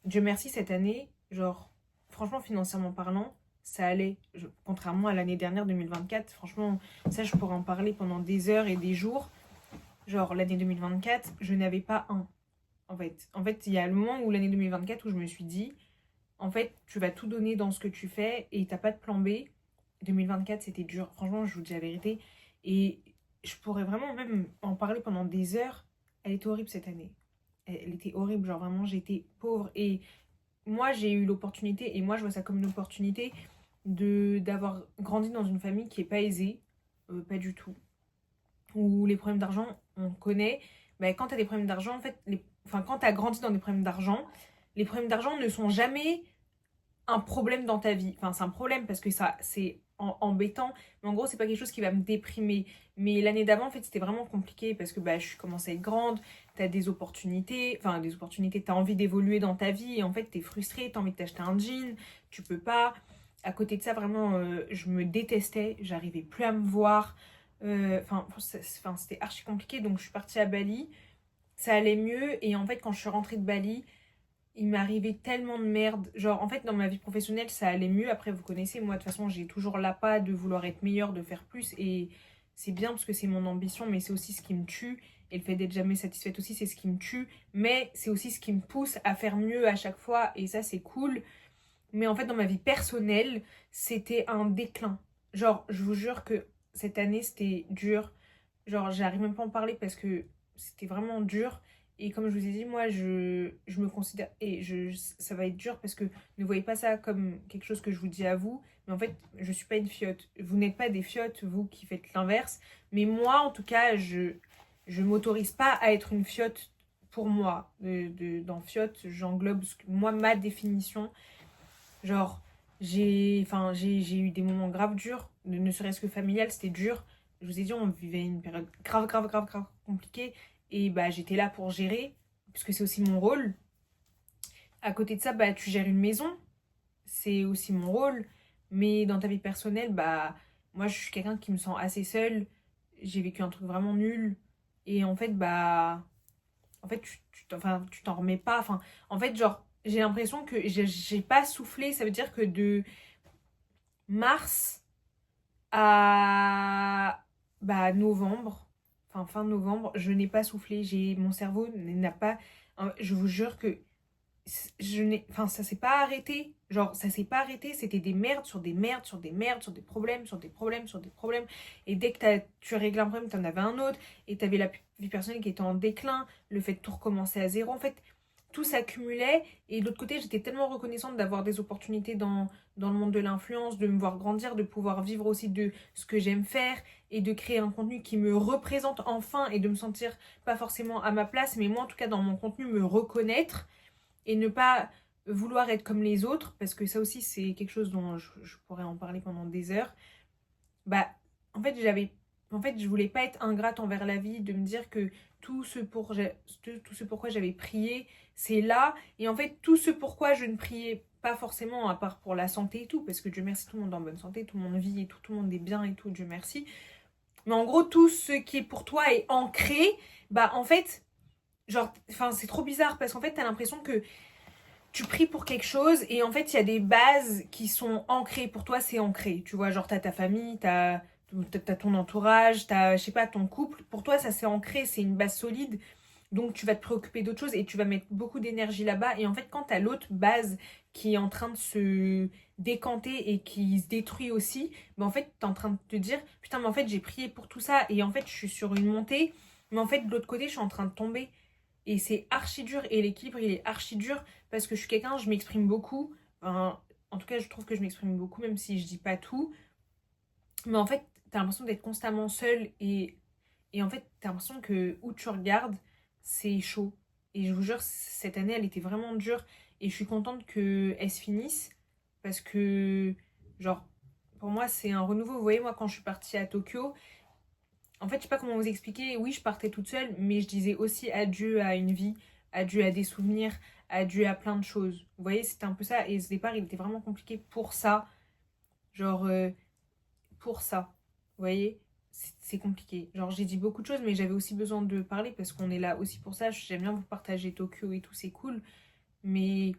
Dieu merci, cette année, genre, franchement, financièrement parlant, ça allait. Contrairement à l'année dernière, 2024, franchement, ça, je pourrais en parler pendant des heures et des jours. Genre, l'année 2024, je n'avais pas un. En fait, il y a le moment où l'année 2024 où je me suis dit, en fait, tu vas tout donner dans ce que tu fais et t'as pas de plan B. 2024, c'était dur. Franchement, je vous dis la vérité. Et je pourrais vraiment même en parler pendant des heures. Elle était horrible cette année. Elle était horrible. Genre vraiment, j'étais pauvre. Et moi, j'ai eu l'opportunité, et moi, je vois ça comme une opportunité, d'avoir grandi dans une famille qui est pas aisée. Pas du tout. Où les problèmes d'argent, on connaît. Bah, quand t'as des problèmes d'argent, en fait, enfin, quand t'as grandi dans des problèmes d'argent, les problèmes d'argent ne sont jamais un problème dans ta vie. Enfin, c'est un problème parce que ça, c'est embêtant. Mais en gros, c'est pas quelque chose qui va me déprimer. Mais l'année d'avant, en fait, c'était vraiment compliqué parce que bah, je commençais à être grande, t'as des opportunités. Enfin, des opportunités, t'as envie d'évoluer dans ta vie. Et en fait, t'es frustrée, t'as envie de t'acheter un jean, tu peux pas. À côté de ça, vraiment, je me détestais. J'arrivais plus à me voir. C'était archi compliqué. Donc, je suis partie à Bali. Ça allait mieux. Et en fait, quand je suis rentrée de Bali, il m'est arrivé tellement de merde. Genre, en fait, dans ma vie professionnelle, ça allait mieux. Après, vous connaissez, moi, de toute façon, j'ai toujours l'appât de vouloir être meilleure, de faire plus. Et c'est bien parce que c'est mon ambition, mais c'est aussi ce qui me tue. Et le fait d'être jamais satisfaite aussi, c'est ce qui me tue. Mais c'est aussi ce qui me pousse à faire mieux à chaque fois. Et ça, c'est cool. Mais en fait, dans ma vie personnelle, c'était un déclin. Genre, je vous jure que cette année, c'était dur. Genre, j'arrive même pas à en parler parce que c'était vraiment dur. Et comme je vous ai dit, moi, je me considère... Et ça va être dur parce que ne voyez pas ça comme quelque chose que je vous dis à vous. Mais en fait, je suis pas une fiotte. Vous n'êtes pas des fiottes, vous qui faites l'inverse. Mais moi, en tout cas, je m'autorise pas à être une fiotte pour moi. Dans fiotte, j'englobe moi, ma définition. Genre, j'ai eu des moments graves durs, ne serait-ce que familial, c'était dur. Je vous ai dit, on vivait une période grave, grave, grave, grave compliquée. Et bah, j'étais là pour gérer, puisque c'est aussi mon rôle. À côté de ça, bah, tu gères une maison, c'est aussi mon rôle. Mais dans ta vie personnelle, bah, moi, je suis quelqu'un qui me sent assez seule. J'ai vécu un truc vraiment nul. Et en fait, bah, en fait, tu t'en remets pas. Enfin, en fait, genre, j'ai l'impression que j'ai pas soufflé. Ça veut dire que de mars à bah, novembre, enfin fin novembre, je n'ai pas soufflé. Mon cerveau n'a pas. Je vous jure que ça s'est pas arrêté. Genre, ça s'est pas arrêté. C'était des merdes sur des merdes sur des merdes, sur des problèmes, sur des problèmes, sur des problèmes. Et dès que tu règles un problème, t'en avais un autre. Et t'avais la vie personnelle qui était en déclin. Le fait de tout recommencer à zéro. En fait, tout s'accumulait. Et de l'autre côté, j'étais tellement reconnaissante d'avoir des opportunités dans le monde de l'influence, de me voir grandir, de pouvoir vivre aussi de ce que j'aime faire et de créer un contenu qui me représente enfin et de me sentir pas forcément à ma place, mais moi en tout cas dans mon contenu me reconnaître et ne pas vouloir être comme les autres, parce que ça aussi c'est quelque chose dont je pourrais en parler pendant des heures. Bah en fait je voulais pas être ingrate envers la vie, de me dire que tout ce pourquoi j'avais prié, c'est là. Et en fait, tout ce pourquoi je ne priais pas forcément, à part pour la santé et tout, parce que Dieu merci, tout le monde est en bonne santé, tout le monde vit et tout le monde est bien et tout, Dieu merci. Mais en gros, tout ce qui est pour toi est ancré. Bah en fait, genre, enfin c'est trop bizarre, parce qu'en fait, t'as l'impression que tu pries pour quelque chose et en fait, il y a des bases qui sont ancrées. Pour toi, c'est ancré. Tu vois, genre, t'as ta famille, t'as ton entourage, t'as, je sais pas, ton couple. Pour toi, ça c'est ancré, c'est une base solide. Donc, tu vas te préoccuper d'autres choses et tu vas mettre beaucoup d'énergie là-bas. Et en fait, quand t'as l'autre base qui est en train de se décanter et qui se détruit aussi, bah en fait, t'es en train de te dire, putain, mais en fait, j'ai prié pour tout ça et en fait, je suis sur une montée. Mais en fait, de l'autre côté, je suis en train de tomber. Et c'est archi dur. Et l'équilibre, il est archi dur parce que je suis quelqu'un, je m'exprime beaucoup. Enfin, en tout cas, je trouve que je m'exprime beaucoup, même si je dis pas tout. Mais en fait, t'as l'impression d'être constamment seule et en fait, t'as l'impression que où tu regardes, c'est chaud. Et je vous jure, cette année, elle était vraiment dure. Et je suis contente qu'elle se finisse parce que, genre, pour moi, c'est un renouveau. Vous voyez, moi, quand je suis partie à Tokyo, en fait, je sais pas comment vous expliquer. Oui, je partais toute seule, mais je disais aussi adieu à une vie, adieu à des souvenirs, adieu à plein de choses. Vous voyez, c'était un peu ça. Et ce départ, il était vraiment compliqué pour ça. Genre, pour ça. Vous voyez, c'est compliqué. Genre, j'ai dit beaucoup de choses, mais j'avais aussi besoin de parler parce qu'on est là aussi pour ça. J'aime bien vous partager Tokyo et tout, c'est cool. Mais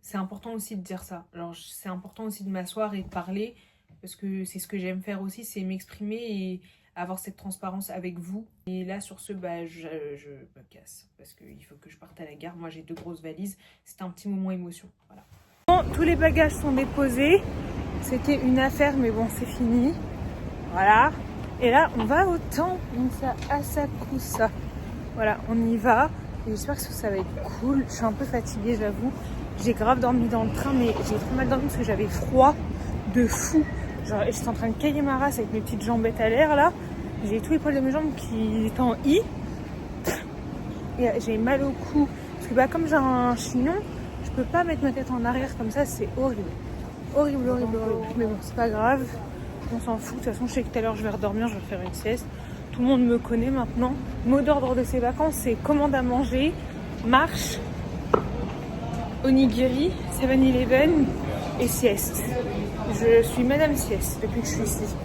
c'est important aussi de dire ça. Alors, c'est important aussi de m'asseoir et de parler parce que c'est ce que j'aime faire aussi, c'est m'exprimer et avoir cette transparence avec vous. Et là, sur ce, bah, je me casse parce qu'il faut que je parte à la gare. Moi, j'ai 2 grosses valises. C'était un petit moment émotion. Voilà. Bon, tous les bagages sont déposés. C'était une affaire, mais bon, c'est fini. Voilà. Et là, on va au temple. Donc, ça, Asakusa. Voilà, on y va. Et j'espère que ça va être cool. Je suis un peu fatiguée, j'avoue. J'ai grave dormi dans le train, mais j'ai trop mal dormi parce que j'avais froid de fou. Genre, j'étais en train de cailler ma race avec mes petites jambettes à l'air, là. J'ai tous les poils de mes jambes qui étaient en I. Et j'ai mal au cou. Parce que bah, comme j'ai un chignon, je peux pas mettre ma tête en arrière comme ça, c'est horrible. Horrible. Mais bon, c'est pas grave. On s'en fout. De toute façon, je sais que tout à l'heure, je vais redormir, je vais faire une sieste. Tout le monde me connaît maintenant. Mot d'ordre de ces vacances, c'est commande à manger, marche, onigiri, 7-Eleven et sieste. Je suis Madame Sieste depuis que je suis ici.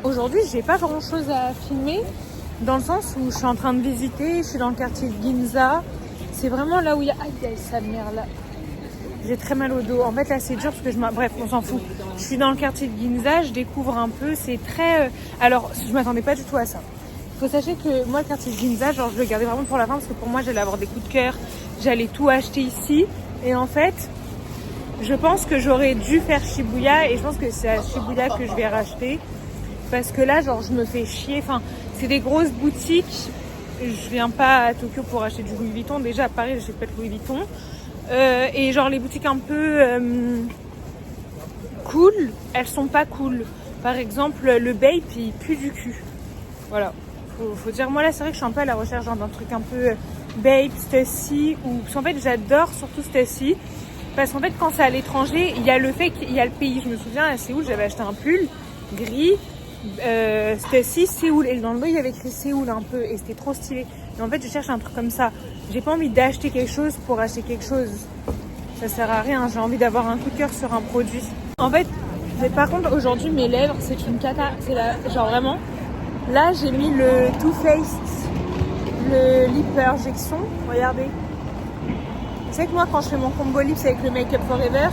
Aujourd'hui, j'ai pas grand chose à filmer dans le sens où je suis en train de visiter. Je suis dans le quartier de Ginza. C'est vraiment là où il y a... Aïe, sa mère là. J'ai très mal au dos. En fait, là, c'est dur parce que bref, on s'en fout. Je suis dans le quartier de Ginza, je découvre un peu. C'est très... Alors, je m'attendais pas du tout à ça. Il faut sachez que moi, le quartier de Ginza, genre, je le gardais vraiment pour la fin parce que pour moi, j'allais avoir des coups de cœur. J'allais tout acheter ici. Et en fait... Je pense que j'aurais dû faire Shibuya et je pense que c'est à Shibuya que je vais racheter parce que là genre je me fais chier, enfin c'est des grosses boutiques, je viens pas à Tokyo pour acheter du Louis Vuitton, déjà à Paris j'achète pas de Louis Vuitton et genre les boutiques un peu cool, elles sont pas cool. Par exemple le Bape il pue du cul, voilà, faut dire. Moi là c'est vrai que je suis un peu à la recherche d'un truc un peu Bape, Stussy, ou parce qu'en fait j'adore surtout Stussy. Parce qu'en fait, quand c'est à l'étranger, il y a le fait qu'il y a le pays. Je me souviens, à Séoul, j'avais acheté un pull gris. C'était aussi Séoul. Et dans le dos, il y avait écrit Séoul un peu. Et c'était trop stylé. Et en fait, je cherche un truc comme ça. J'ai pas envie d'acheter quelque chose pour acheter quelque chose. Ça sert à rien. J'ai envie d'avoir un coup de cœur sur un produit. En fait, par contre, aujourd'hui, mes lèvres, c'est une cata. C'est genre vraiment. Là, j'ai mis le Too Faced, le lip injection. Regardez. Tu sais que moi, quand je fais mon combo lips avec le Make Up Forever,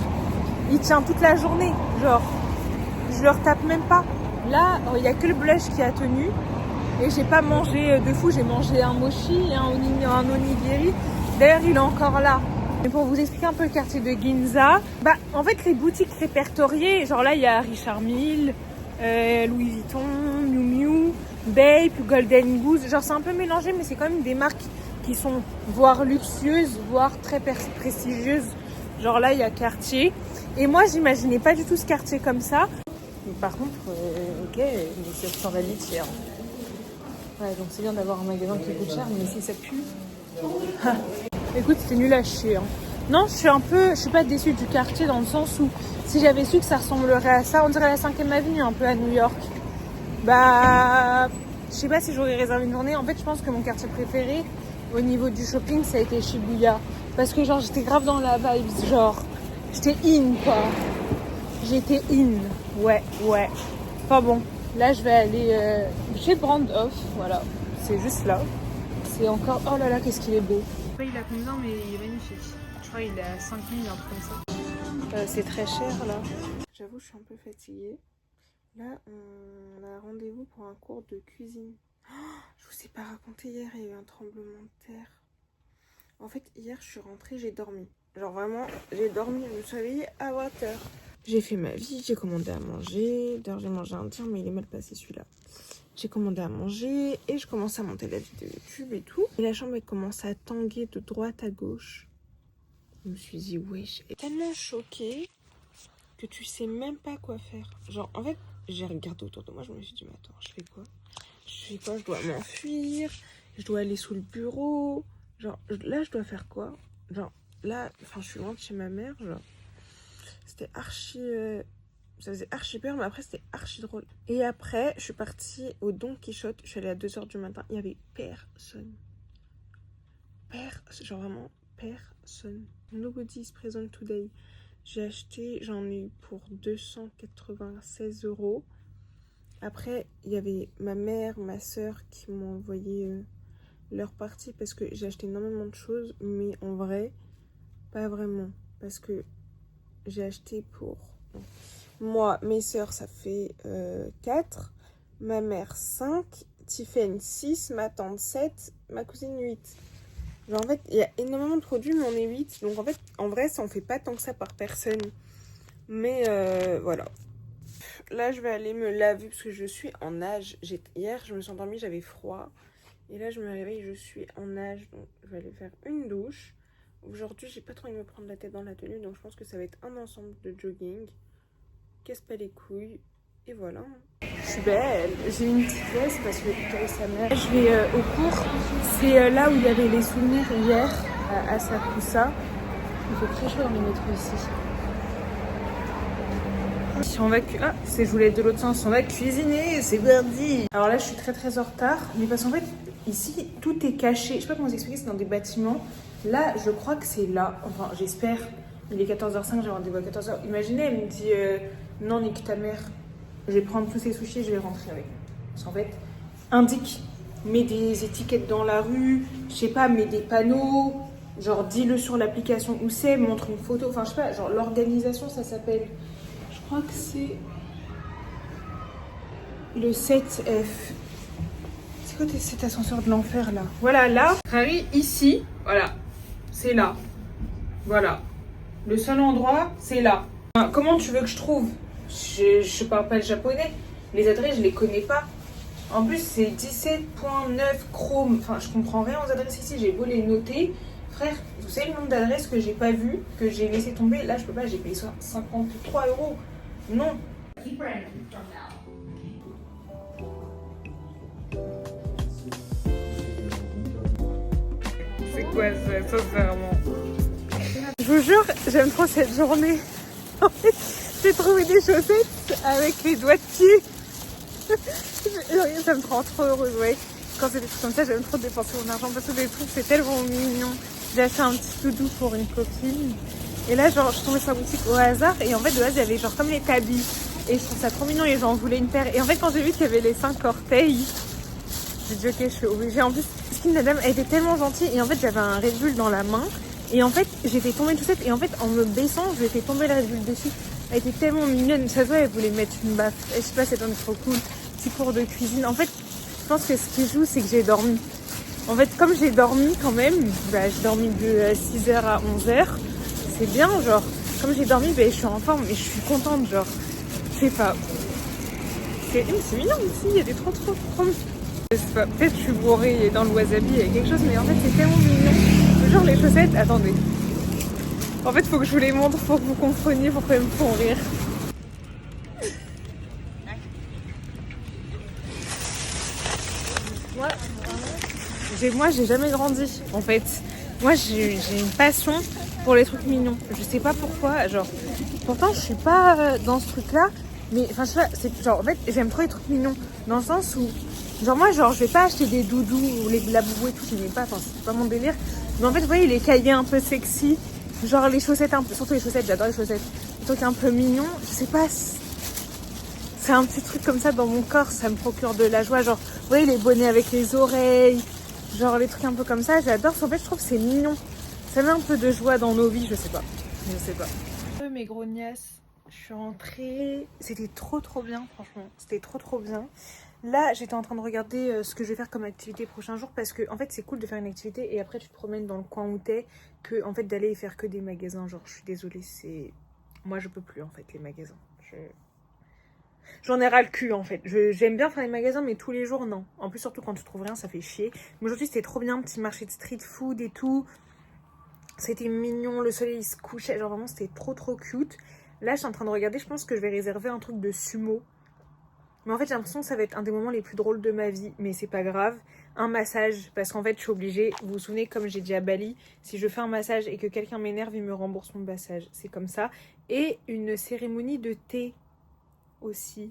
il tient toute la journée. Genre, je le retape même pas. Là, il n'y a que le blush qui a tenu. Et j'ai pas mangé de fou. J'ai mangé un mochi et un onigiri. D'ailleurs, il est encore là. Mais pour vous expliquer un peu le quartier de Ginza, bah, en fait, les boutiques répertoriées, genre là, il y a Richard Mille, Louis Vuitton, Miu Miu, Bape, Golden Goose. Genre, c'est un peu mélangé, mais c'est quand même des marques qui sont voire luxueuses, voire très prestigieuses. Genre là, il y a Cartier. Et moi, j'imaginais pas du tout ce quartier comme ça. Mais par contre, ok, mais c'est 120 cher. Ouais, donc c'est bien d'avoir un magasin qui coûte cher, mais si ça pue... Écoute, c'était nul à chier. Hein. Non, je suis pas déçue du quartier dans le sens où si j'avais su que ça ressemblerait à ça, on dirait la 5e avenue un peu à New York. Bah, je sais pas si j'aurais réservé une journée. En fait, je pense que mon quartier préféré au niveau du shopping, ça a été Shibuya. Parce que genre, j'étais grave dans la vibe, genre, j'étais in quoi. J'étais in, ouais. Enfin bon, là je vais aller chez Brandhoff, voilà. C'est juste là. C'est encore, oh là là, qu'est-ce qu'il est beau. Il a combien, mais il est magnifique. Je crois qu'il est à 5 000, un truc comme ça. C'est très cher là. J'avoue, je suis un peu fatiguée. Là, on a rendez-vous pour un cours de cuisine. Oh, je vous ai pas raconté hier, il y a eu un tremblement de terre. En fait, hier, je suis rentrée, j'ai dormi. Genre vraiment, j'ai dormi, je me suis réveillée à 20h. J'ai fait ma vie, j'ai commandé à manger. D'ailleurs, j'ai mangé indien, mais il est mal passé celui-là. J'ai commandé à manger et je commence à monter la vidéo YouTube et tout. Et la chambre, elle commence à tanguer de droite à gauche. Je me suis dit, wesh, elle est tellement choquée que tu sais même pas quoi faire. Genre, en fait, j'ai regardé autour de moi, je me suis dit, mais attends, je fais quoi? Je dois m'enfuir, je dois aller sous le bureau. Genre, là, je dois faire quoi? Genre, là, enfin, je suis loin de chez ma mère, genre. C'était archi... ça faisait archi peur, mais après, c'était archi drôle. Et après, je suis partie au Don Quichotte. Je suis allée à 2h du matin. Il y avait personne. Genre vraiment, personne. Nobody is present today. J'ai acheté, j'en ai eu pour 296 €. Après, il y avait ma mère, ma soeur qui m'ont envoyé leur partie parce que j'ai acheté énormément de choses, mais en vrai, pas vraiment. Parce que j'ai acheté pour moi, mes soeurs, ça fait 4, ma mère 5, Tiffen 6, ma tante 7, ma cousine 8. Genre en fait, il y a énormément de produits, mais on est 8. Donc en fait, en vrai, ça en fait pas tant que ça par personne. Mais voilà. Là, je vais aller me laver parce que je suis en nage. Hier, je me suis endormie, j'avais froid. Et là, je me réveille, je suis en nage. Donc, je vais aller faire une douche. Aujourd'hui, j'ai pas trop envie de me prendre la tête dans la tenue. Donc, je pense que ça va être un ensemble de jogging. Casse pas les couilles. Et voilà. Je suis belle. J'ai une petite veste parce que sa mère. Je vais au cours. C'est là où il y avait les souvenirs hier à Sakusa. Il fait très chaud dans les métros ici. Si on va je voulais être de l'autre sens. On va cuisiner, c'est parti. Alors là, je suis très en retard, mais parce qu'en fait, ici, tout est caché. Je sais pas comment vous expliquer, c'est dans des bâtiments. Là, je crois que c'est là. Enfin, j'espère. Il est 14h05, j'ai rendez-vous à 14h. Imaginez, elle me dit non, nique ta mère. Je vais prendre tous ces sushis et je vais rentrer avec. Parce qu'en fait, indique, mets des étiquettes dans la rue, je sais pas, mets des panneaux. Genre, dis-le sur l'application où c'est, montre une photo. Enfin, je sais pas, genre, l'organisation, ça s'appelle. Je crois que c'est le 7F. C'est quoi cet ascenseur de l'enfer là? Voilà, là, Harry, ici, voilà, c'est là. Voilà. Le seul endroit, c'est là. Comment tu veux que je trouve? Je parle pas le japonais. Les adresses, je les connais pas. En plus, c'est 17.9 Chrome. Enfin, je comprends rien aux adresses ici. J'ai beau les noter. Frère, vous savez le nombre d'adresses que j'ai pas vu, que j'ai laissé tomber? Là, je peux pas, j'ai payé 53 €. Non. C'est quoi ça? Ça, c'est vraiment... Je vous jure, j'aime trop cette journée. En fait, j'ai trouvé des chaussettes avec les doigts de pied. Ça me rend trop heureuse, ouais. Quand c'est des trucs comme ça, j'aime trop dépenser mon argent parce que les trucs, c'est tellement mignon. J'ai acheté un petit doudou pour une copine. Et là, genre, je suis tombée sur la boutique au hasard. Et en fait, de base, il y avait genre comme les tabis. Et je trouve ça trop mignon. Et j'en voulais une paire. Et en fait, quand j'ai vu qu'il y avait les 5 orteils, j'ai dit, ok, je suis obligée. En plus, la dame, elle était tellement gentille. Et en fait, j'avais un Red Bull dans la main. Et en fait, j'étais tombée tout seul. Et en fait, en me baissant, je lui ai fait tomber le Red Bull dessus. Elle était tellement mignonne. Ça se voit, elle voulait mettre une baffe. Et je sais pas, c'était trop cool. Petit cours de cuisine. En fait, je pense que ce qui joue, c'est que j'ai dormi. En fait, comme j'ai dormi quand même, j'ai dormi de 6h à 11h. C'est bien, genre, comme j'ai dormi, je suis en forme et je suis contente, genre, je sais pas. C'est mignon ici, il y a des trop. Je sais pas, peut-être je suis bourrée dans le wasabi, il y a quelque chose, mais en fait c'est tellement mignon. Genre les chaussettes, attendez. En fait, faut que je vous les montre pour que vous compreniez pourquoi elles me font rire. Moi, j'ai jamais grandi, en fait. Moi, j'ai une passion pour les trucs mignons. Je sais pas pourquoi, genre... Pourtant, je suis pas dans ce truc-là, mais... Enfin, je sais pas, c'est genre... En fait, j'aime trop les trucs mignons, dans le sens où... Genre, moi, genre, je vais pas acheter des doudous ou la boubou et tout, je n'aime pas, enfin, c'est pas mon délire. Mais en fait, vous voyez, les cahiers un peu sexy, genre les chaussettes un peu... Surtout les chaussettes, j'adore les chaussettes. Les trucs un peu mignons, je sais pas... C'est un petit truc comme ça dans mon corps, ça me procure de la joie. Genre, vous voyez, les bonnets avec les oreilles... Genre les trucs un peu comme ça, j'adore. En fait, je trouve que c'est mignon. Ça met un peu de joie dans nos vies, je sais pas. Mes grognasses, je suis rentrée. C'était trop bien, franchement. C'était trop bien. Là, j'étais en train de regarder ce que je vais faire comme activité prochain jour parce que en fait, c'est cool de faire une activité et après tu te promènes dans le coin où t'es que en fait d'aller faire que des magasins. Genre, je suis désolée, c'est moi je peux plus en fait les magasins. J'en ai ras le cul en fait. J'aime bien faire les magasins, mais tous les jours, non. En plus, surtout quand tu trouves rien, ça fait chier. Mais aujourd'hui, c'était trop bien, petit marché de street food et tout. C'était mignon, le soleil il se couchait. Genre vraiment, c'était trop cute. Là, je suis en train de regarder, je pense que je vais réserver un truc de sumo. Mais en fait, j'ai l'impression que ça va être un des moments les plus drôles de ma vie. Mais c'est pas grave. Un massage, parce qu'en fait, je suis obligée. Vous vous souvenez, comme j'ai dit à Bali, si je fais un massage et que quelqu'un m'énerve, il me rembourse mon massage. C'est comme ça. Et une cérémonie de thé aussi.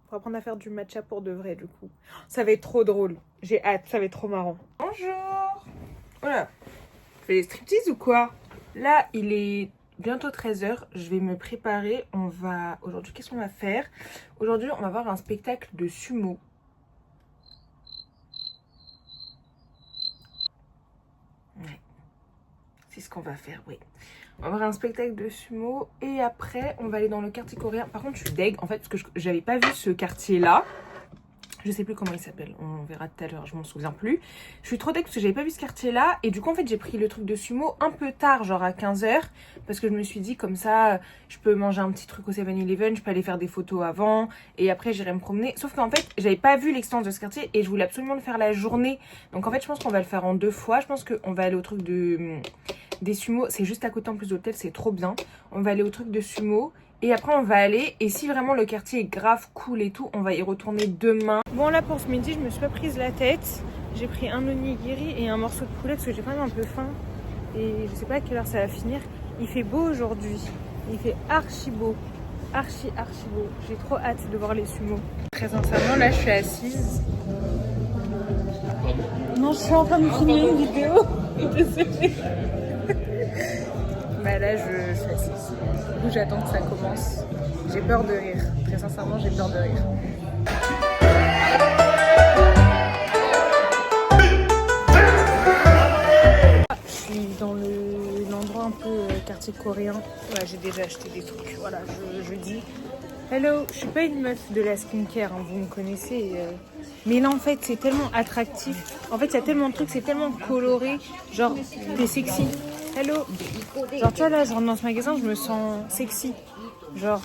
Pour apprendre à faire du matcha pour de vrai, du coup. Ça va être trop drôle. J'ai hâte, ça va être trop marrant. Bonjour. Voilà. Je fais des striptease ou quoi? Là, il est bientôt 13h. Je vais me préparer. Aujourd'hui, qu'est-ce qu'on va faire? Aujourd'hui, on va voir un spectacle de sumo. Ouais. C'est ce qu'on va faire, oui. On va voir un spectacle de sumo et après on va aller dans le quartier coréen. Par contre je suis deg en fait parce que j'avais pas vu ce quartier là. Je sais plus comment il s'appelle, on verra tout à l'heure, je m'en souviens plus. Je suis trop deg parce que j'avais pas vu ce quartier là et du coup en fait j'ai pris le truc de sumo un peu tard, genre à 15h. Parce que je me suis dit comme ça je peux manger un petit truc au 7-Eleven, je peux aller faire des photos avant et après j'irai me promener. Sauf qu'en fait j'avais pas vu l'existence de ce quartier et je voulais absolument le faire la journée. Donc en fait je pense qu'on va le faire en 2 fois. Je pense qu'on va aller au truc des sumo, c'est juste à côté en plus de l'hôtel, c'est trop bien. On va aller au truc de sumo et après on va aller, et si vraiment le quartier est grave cool et tout, on va y retourner demain. Bon là pour ce midi je me suis pas prise la tête. J'ai pris un onigiri et un morceau de poulet parce que j'ai quand même un peu faim et je sais pas à quelle heure ça va finir. Il fait beau aujourd'hui, il fait archi beau, archi beau. J'ai trop hâte de voir les sumos. Très sincèrement là je suis assise. Non, je suis en train de filmer une vidéo. Désolée. Bah là, je suis assise. Du coup, j'attends que ça commence. J'ai peur de rire. Très sincèrement, j'ai peur de rire. Je suis dans l'endroit un peu quartier coréen. Ouais, j'ai déjà acheté des trucs. Voilà, je dis. Hello, je suis pas une meuf de la skincare, hein, vous me connaissez. Mais là, en fait, c'est tellement attractif. En fait, il y a tellement de trucs, c'est tellement coloré. Genre, t'es sexy. Hello. Genre, tu vois, là, je rentre dans ce magasin, je me sens sexy. Genre,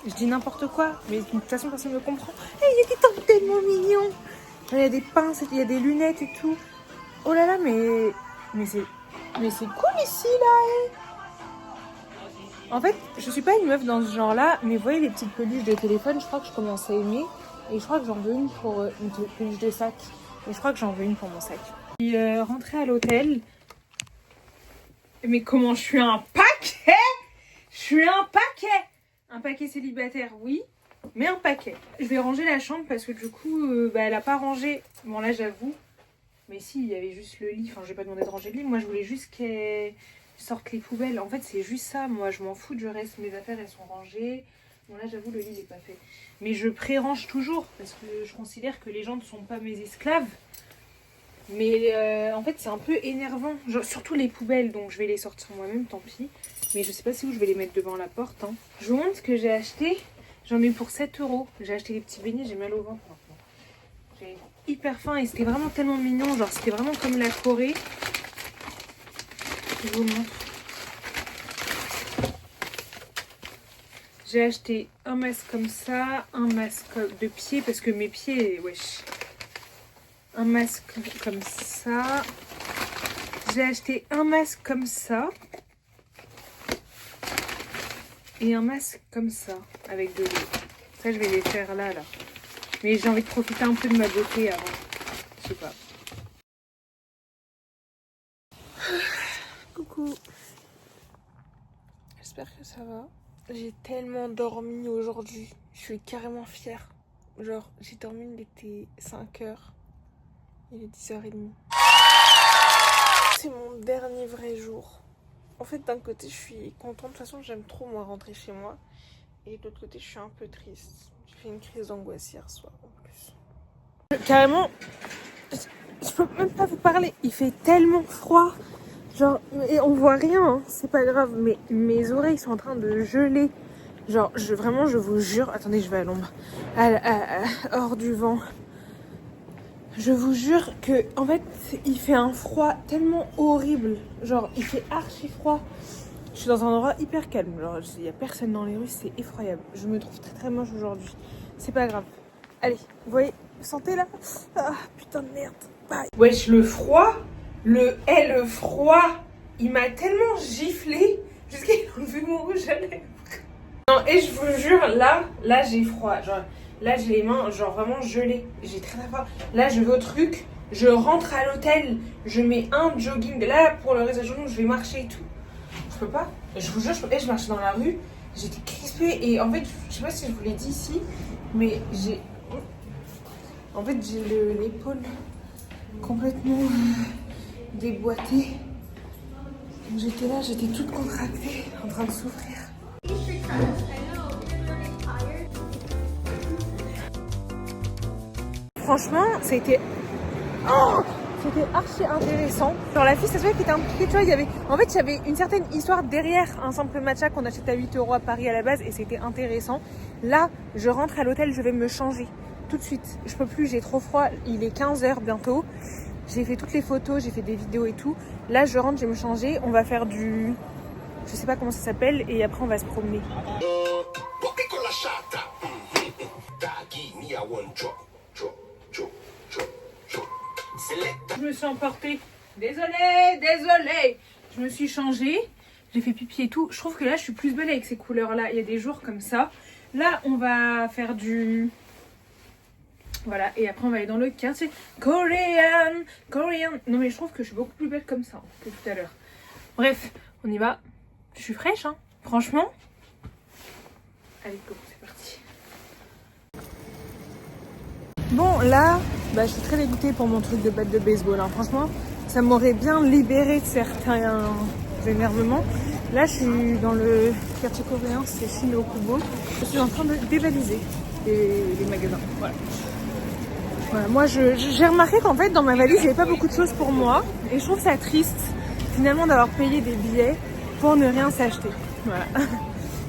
je dis n'importe quoi, mais de toute façon, personne ne me comprend. Il y a des trucs tellement mignons. Il y a des pinces, il y a des lunettes et tout. Oh là là, mais c'est cool ici, là. En fait, je suis pas une meuf dans ce genre-là, mais vous voyez les petites peluches de téléphone, je crois que je commence à aimer. Et je crois que j'en veux une pour une peluche de sac. Et je crois que j'en veux une pour mon sac. Je suis rentrée à l'hôtel. Mais comment je suis un paquet? Je suis un paquet! Un paquet célibataire, oui, mais un paquet. Je vais ranger la chambre parce que du coup, elle a pas rangé. Bon là, j'avoue. Mais si, il y avait juste le lit. Enfin, j'ai pas demandé de ranger le lit. Moi, je voulais juste qu'elle sorte les poubelles. En fait, c'est juste ça. Moi, je m'en fous du reste. Mes affaires, elles sont rangées. Bon là, j'avoue, le lit n'est pas fait. Mais je pré-range toujours parce que je considère que les gens ne sont pas mes esclaves. Mais en fait, c'est un peu énervant. Genre, surtout les poubelles, donc je vais les sortir moi-même, tant pis. Mais je sais pas si où je vais les mettre devant la porte. Hein. Je vous montre ce que j'ai acheté. J'en ai eu pour 7 €. J'ai acheté les petits beignets, j'ai mal au ventre maintenant. J'ai hyper faim et c'était vraiment tellement mignon. Genre, c'était vraiment comme la Corée. Je vous montre. J'ai acheté un masque comme ça, un masque de pied parce que mes pieds, wesh, un masque comme ça. J'ai acheté un masque comme ça. Et un masque comme ça, avec de l'eau. Ça, je vais les faire là. Mais j'ai envie de profiter un peu de ma beauté avant. Je sais pas. Coucou. J'espère que ça va. J'ai tellement dormi aujourd'hui. Je suis carrément fière. Genre, j'ai dormi, il était 5h. Il est 10h30. C'est mon dernier vrai jour. En fait, d'un côté, je suis contente. De toute façon, j'aime trop, moi, rentrer chez moi. Et de l'autre côté, je suis un peu triste. J'ai fait une crise d'angoisse hier soir, en plus. Carrément, je peux même pas vous parler. Il fait tellement froid. Genre, et on voit rien, hein. C'est pas grave. Mais mes oreilles sont en train de geler. Genre, vraiment, je vous jure. Attendez, je vais à l'ombre. Hors du vent. Je vous jure que, en fait, il fait un froid tellement horrible. Genre, il fait archi froid. Je suis dans un endroit hyper calme. Genre, il n'y a personne dans les rues, c'est effroyable. Je me trouve très très moche aujourd'hui. C'est pas grave. Allez, vous voyez, vous sentez là? Ah, putain de merde. Bye. Wesh, le froid, le froid, il m'a tellement giflé jusqu'à qu'il a enlevé mon rouge à lèvres. Non, et je vous jure, là j'ai froid. Genre, là, j'ai les mains, genre vraiment gelées. J'ai très très froid. Là, je vais au truc, je rentre à l'hôtel, je mets un jogging. Là, pour le reste de la journée, je vais marcher et tout. Je peux pas. Je vous jure, je marchais dans la rue, j'étais crispée. Et en fait, je sais pas si je vous l'ai dit ici, mais j'ai l'épaule complètement déboîtée. Donc j'étais là, j'étais toute contractée, en train de souffrir. Franchement, c'était archi intéressant. Genre la fille, ça se voit qu'elle était impliquée, tu vois, il y avait une certaine histoire derrière un simple matcha qu'on achète à 8 € à Paris à la base et c'était intéressant. Là, je rentre à l'hôtel, je vais me changer tout de suite. Je peux plus, j'ai trop froid, il est 15h bientôt. J'ai fait toutes les photos, j'ai fait des vidéos et tout. Là, je rentre, je vais me changer, on va faire du... Je sais pas comment ça s'appelle et après on va se promener. Je me suis emportée. Désolée. Je me suis changée. J'ai fait pipi et tout. Je trouve que là, je suis plus belle avec ces couleurs-là. Il y a des jours comme ça. Là, on va faire du... Voilà. Et après, on va aller dans le quartier. Korean. Non, mais je trouve que je suis beaucoup plus belle comme ça que tout à l'heure. Bref, on y va. Je suis fraîche, hein. Franchement. Allez, go, c'est parti. Bon, là, je suis très dégoûtée pour mon truc de batte de baseball. Hein. Franchement, ça m'aurait bien libéré de certains énervements. Là, je suis dans le quartier coréen, c'est Shin-Okubo. Je suis en train de dévaliser les magasins. Voilà, moi, j'ai remarqué qu'en fait, dans ma valise, il n'y avait pas beaucoup de choses pour moi. Et je trouve ça triste, finalement, d'avoir payé des billets pour ne rien s'acheter. Voilà.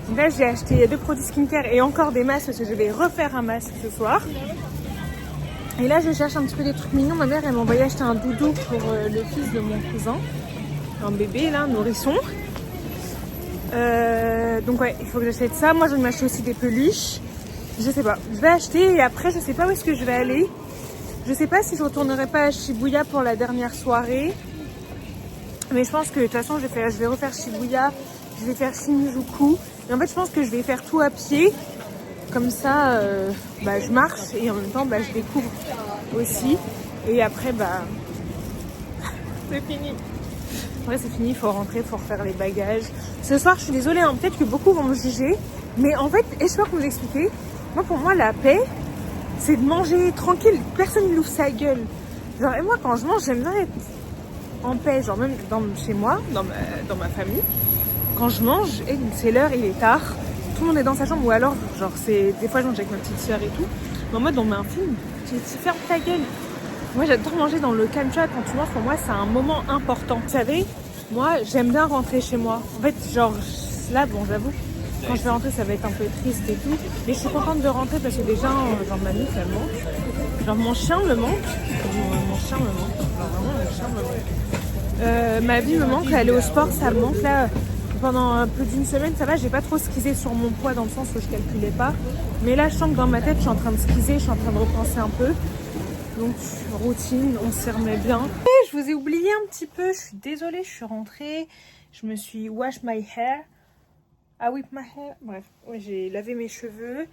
Donc là, j'ai acheté 2 produits skincare et encore des masques parce que je vais refaire un masque ce soir. Et là, je cherche un petit peu des trucs mignons. Ma mère, elle m'a envoyé acheter un doudou pour le fils de mon cousin. Un bébé, là, un nourrisson. Donc ouais, il faut que j'achète ça. Moi, je vais m'acheter aussi des peluches. Je sais pas. Je vais acheter et après, je sais pas où est-ce que je vais aller. Je sais pas si je retournerai pas à Shibuya pour la dernière soirée. Mais je pense que de toute façon, je vais refaire Shibuya. Je vais faire Shinjuku. Et en fait, je pense que je vais faire tout à pied. Comme ça, je marche et en même temps, je découvre aussi. Et après, c'est fini. Après, c'est fini, il faut rentrer, il faut refaire les bagages. Ce soir, je suis désolée, hein, peut-être que beaucoup vont me juger. Mais en fait, et je sais pas comment vous expliquer. Moi, pour moi, la paix, c'est de manger tranquille. Personne ne l'ouvre sa gueule. Genre, et moi, quand je mange, j'aime bien être en paix. Genre, même chez moi, dans ma famille. Quand je mange, et c'est l'heure, il est tard. Tout le monde est dans sa chambre ou alors, des fois je mange avec ma petite soeur et tout. Mais en mode, on met un film, tu fermes ta gueule. Moi, j'adore manger dans le calme. Tu vois, quand tu manges, pour moi, c'est un moment important. Vous savez, moi, j'aime bien rentrer chez moi. En fait, là, j'avoue, quand je vais rentrer, ça va être un peu triste et tout. Mais je suis contente de rentrer parce que déjà, ma meuf, elle manque. Genre, mon chien me manque. Mon chien me manque. Genre, vraiment, mon chien me manque. Ma vie me manque. Aller au sport, ça me manque. Là, pendant plus d'une semaine, ça va, j'ai pas trop skisé sur mon poids dans le sens où je calculais pas. Mais là, je sens que dans ma tête, je suis en train de skiser, je suis en train de repenser un peu. Donc routine, on s'y remet bien. Et je vous ai oublié un petit peu, je suis désolée, je suis rentrée. Je me suis wash my hair. Ah oui, my hair. Bref, oui, j'ai lavé mes cheveux.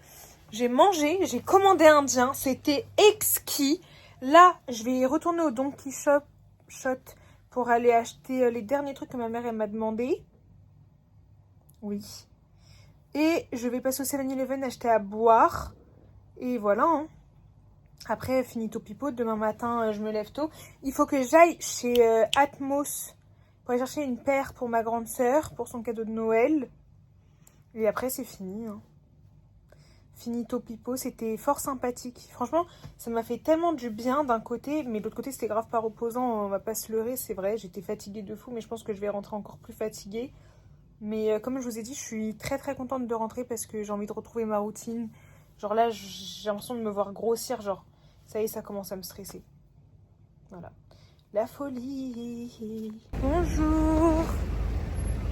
J'ai mangé, j'ai commandé indien. C'était exquis. Là, je vais retourner au Donkey Shop pour aller acheter les derniers trucs que ma mère m'a demandé. Oui. Et je vais passer au 7-Eleven acheter à boire. Et voilà. Hein. Après, finito pipo. Demain matin, je me lève tôt. Il faut que j'aille chez Atmos pour aller chercher une paire pour ma grande sœur, pour son cadeau de Noël. Et après, c'est fini. Hein. Finito pipo, c'était fort sympathique. Franchement, ça m'a fait tellement du bien d'un côté, mais de l'autre côté, c'était grave pas reposant. On va pas se leurrer, c'est vrai. J'étais fatiguée de fou, mais je pense que je vais rentrer encore plus fatiguée. Mais comme je vous ai dit, je suis très très contente de rentrer parce que j'ai envie de retrouver ma routine. Genre là, j'ai l'impression de me voir grossir. Genre, ça y est, ça commence à me stresser. Voilà. La folie. Bonjour.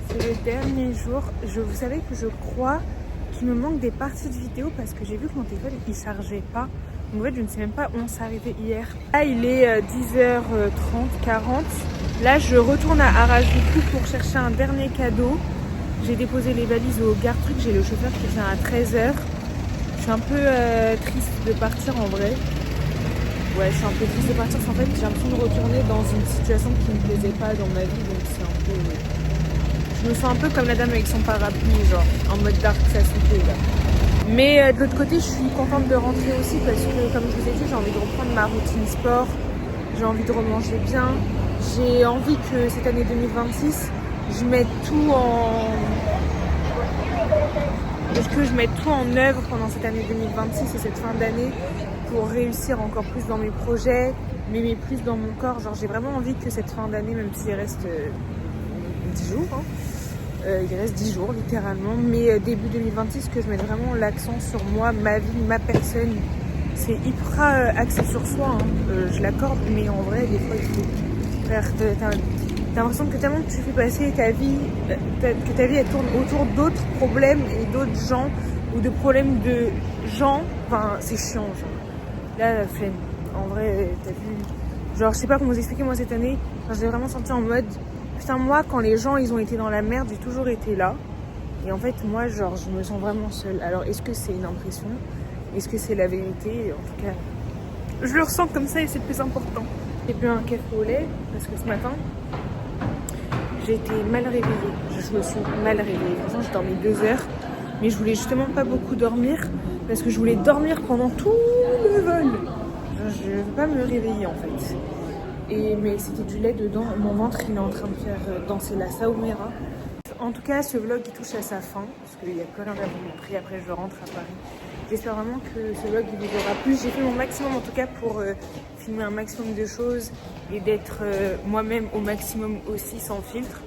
C'est le dernier jour. Vous savez que je crois qu'il me manque des parties de vidéo parce que j'ai vu que mon téléphone il chargeait pas. Donc en fait, je ne sais même pas où on s'est arrivé hier. Là, il est 10h30, 40. Là, je retourne à Harajuku pour chercher un dernier cadeau. J'ai déposé les valises au Gare Truc. J'ai le chauffeur qui vient à 13h. Je suis un peu triste de partir en vrai. Ouais, je suis un peu triste de partir parce qu'en fait, j'ai l'impression de retourner dans une situation qui ne me plaisait pas dans ma vie. Donc c'est un peu... Je me sens un peu comme la dame avec son parapluie, genre en mode Dark Sasuke là. Mais de l'autre côté, je suis contente de rentrer aussi parce que, comme je vous ai dit, j'ai envie de reprendre ma routine sport. J'ai envie de remanger bien. J'ai envie que cette année 2026, je mette tout en... que je mette tout en œuvre pendant cette année 2026 et cette fin d'année pour réussir encore plus dans mes projets, m'aimer plus dans mon corps. Genre, j'ai vraiment envie que cette fin d'année, même s'il reste 10 jours, hein, il reste 10 jours littéralement, mais début 2026, que je mette vraiment l'accent sur moi, ma vie, ma personne. C'est hyper axé sur soi, hein. Je l'accorde, mais en vrai, des fois, il faut... T'as l'impression que tellement tu fais passer ta vie, que ta vie elle tourne autour d'autres problèmes et d'autres gens, ou de problèmes de gens, enfin, c'est chiant, genre. Là, la flemme. En vrai, t'as vu... Genre, je sais pas comment vous expliquer, moi, cette année, j'ai vraiment senti en mode... Putain, moi, quand les gens, ils ont été dans la merde, j'ai toujours été là. Et en fait, moi, genre, je me sens vraiment seule. Alors, est-ce que c'est une impression? Est-ce que c'est la vérité? En tout cas, je le ressens comme ça et c'est le plus important. J'ai bu un café au lait parce que ce matin, j'ai été mal réveillée. Je me suis mal réveillée. Franchement, j'ai dormi 2 heures. Mais je voulais justement pas beaucoup dormir parce que je voulais dormir pendant tout le vol. Je veux pas me réveiller en fait. Mais c'était du lait dedans. Mon ventre, il est en train de faire danser la saumera. En tout cas, ce vlog, il touche à sa fin. Parce qu'il n'y a plus rien à vous montrer. Après, je rentre à Paris. J'espère vraiment que ce vlog, il vous aura plu. J'ai fait mon maximum, en tout cas, pour filmer un maximum de choses. Et d'être moi-même au maximum aussi, sans filtre.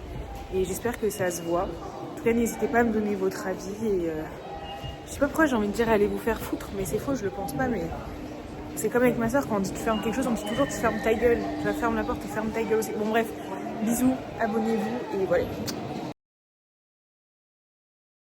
Et j'espère que ça se voit. En tout cas, n'hésitez pas à me donner votre avis. Et je sais pas pourquoi j'ai envie de dire allez vous faire foutre. Mais c'est faux, je le pense pas. Mais... c'est comme avec ma soeur, quand on dit tu fermes quelque chose, on dit toujours tu fermes ta gueule. Tu vas fermer la porte, tu fermes ta gueule aussi. Bon bref, bisous, abonnez-vous et voilà.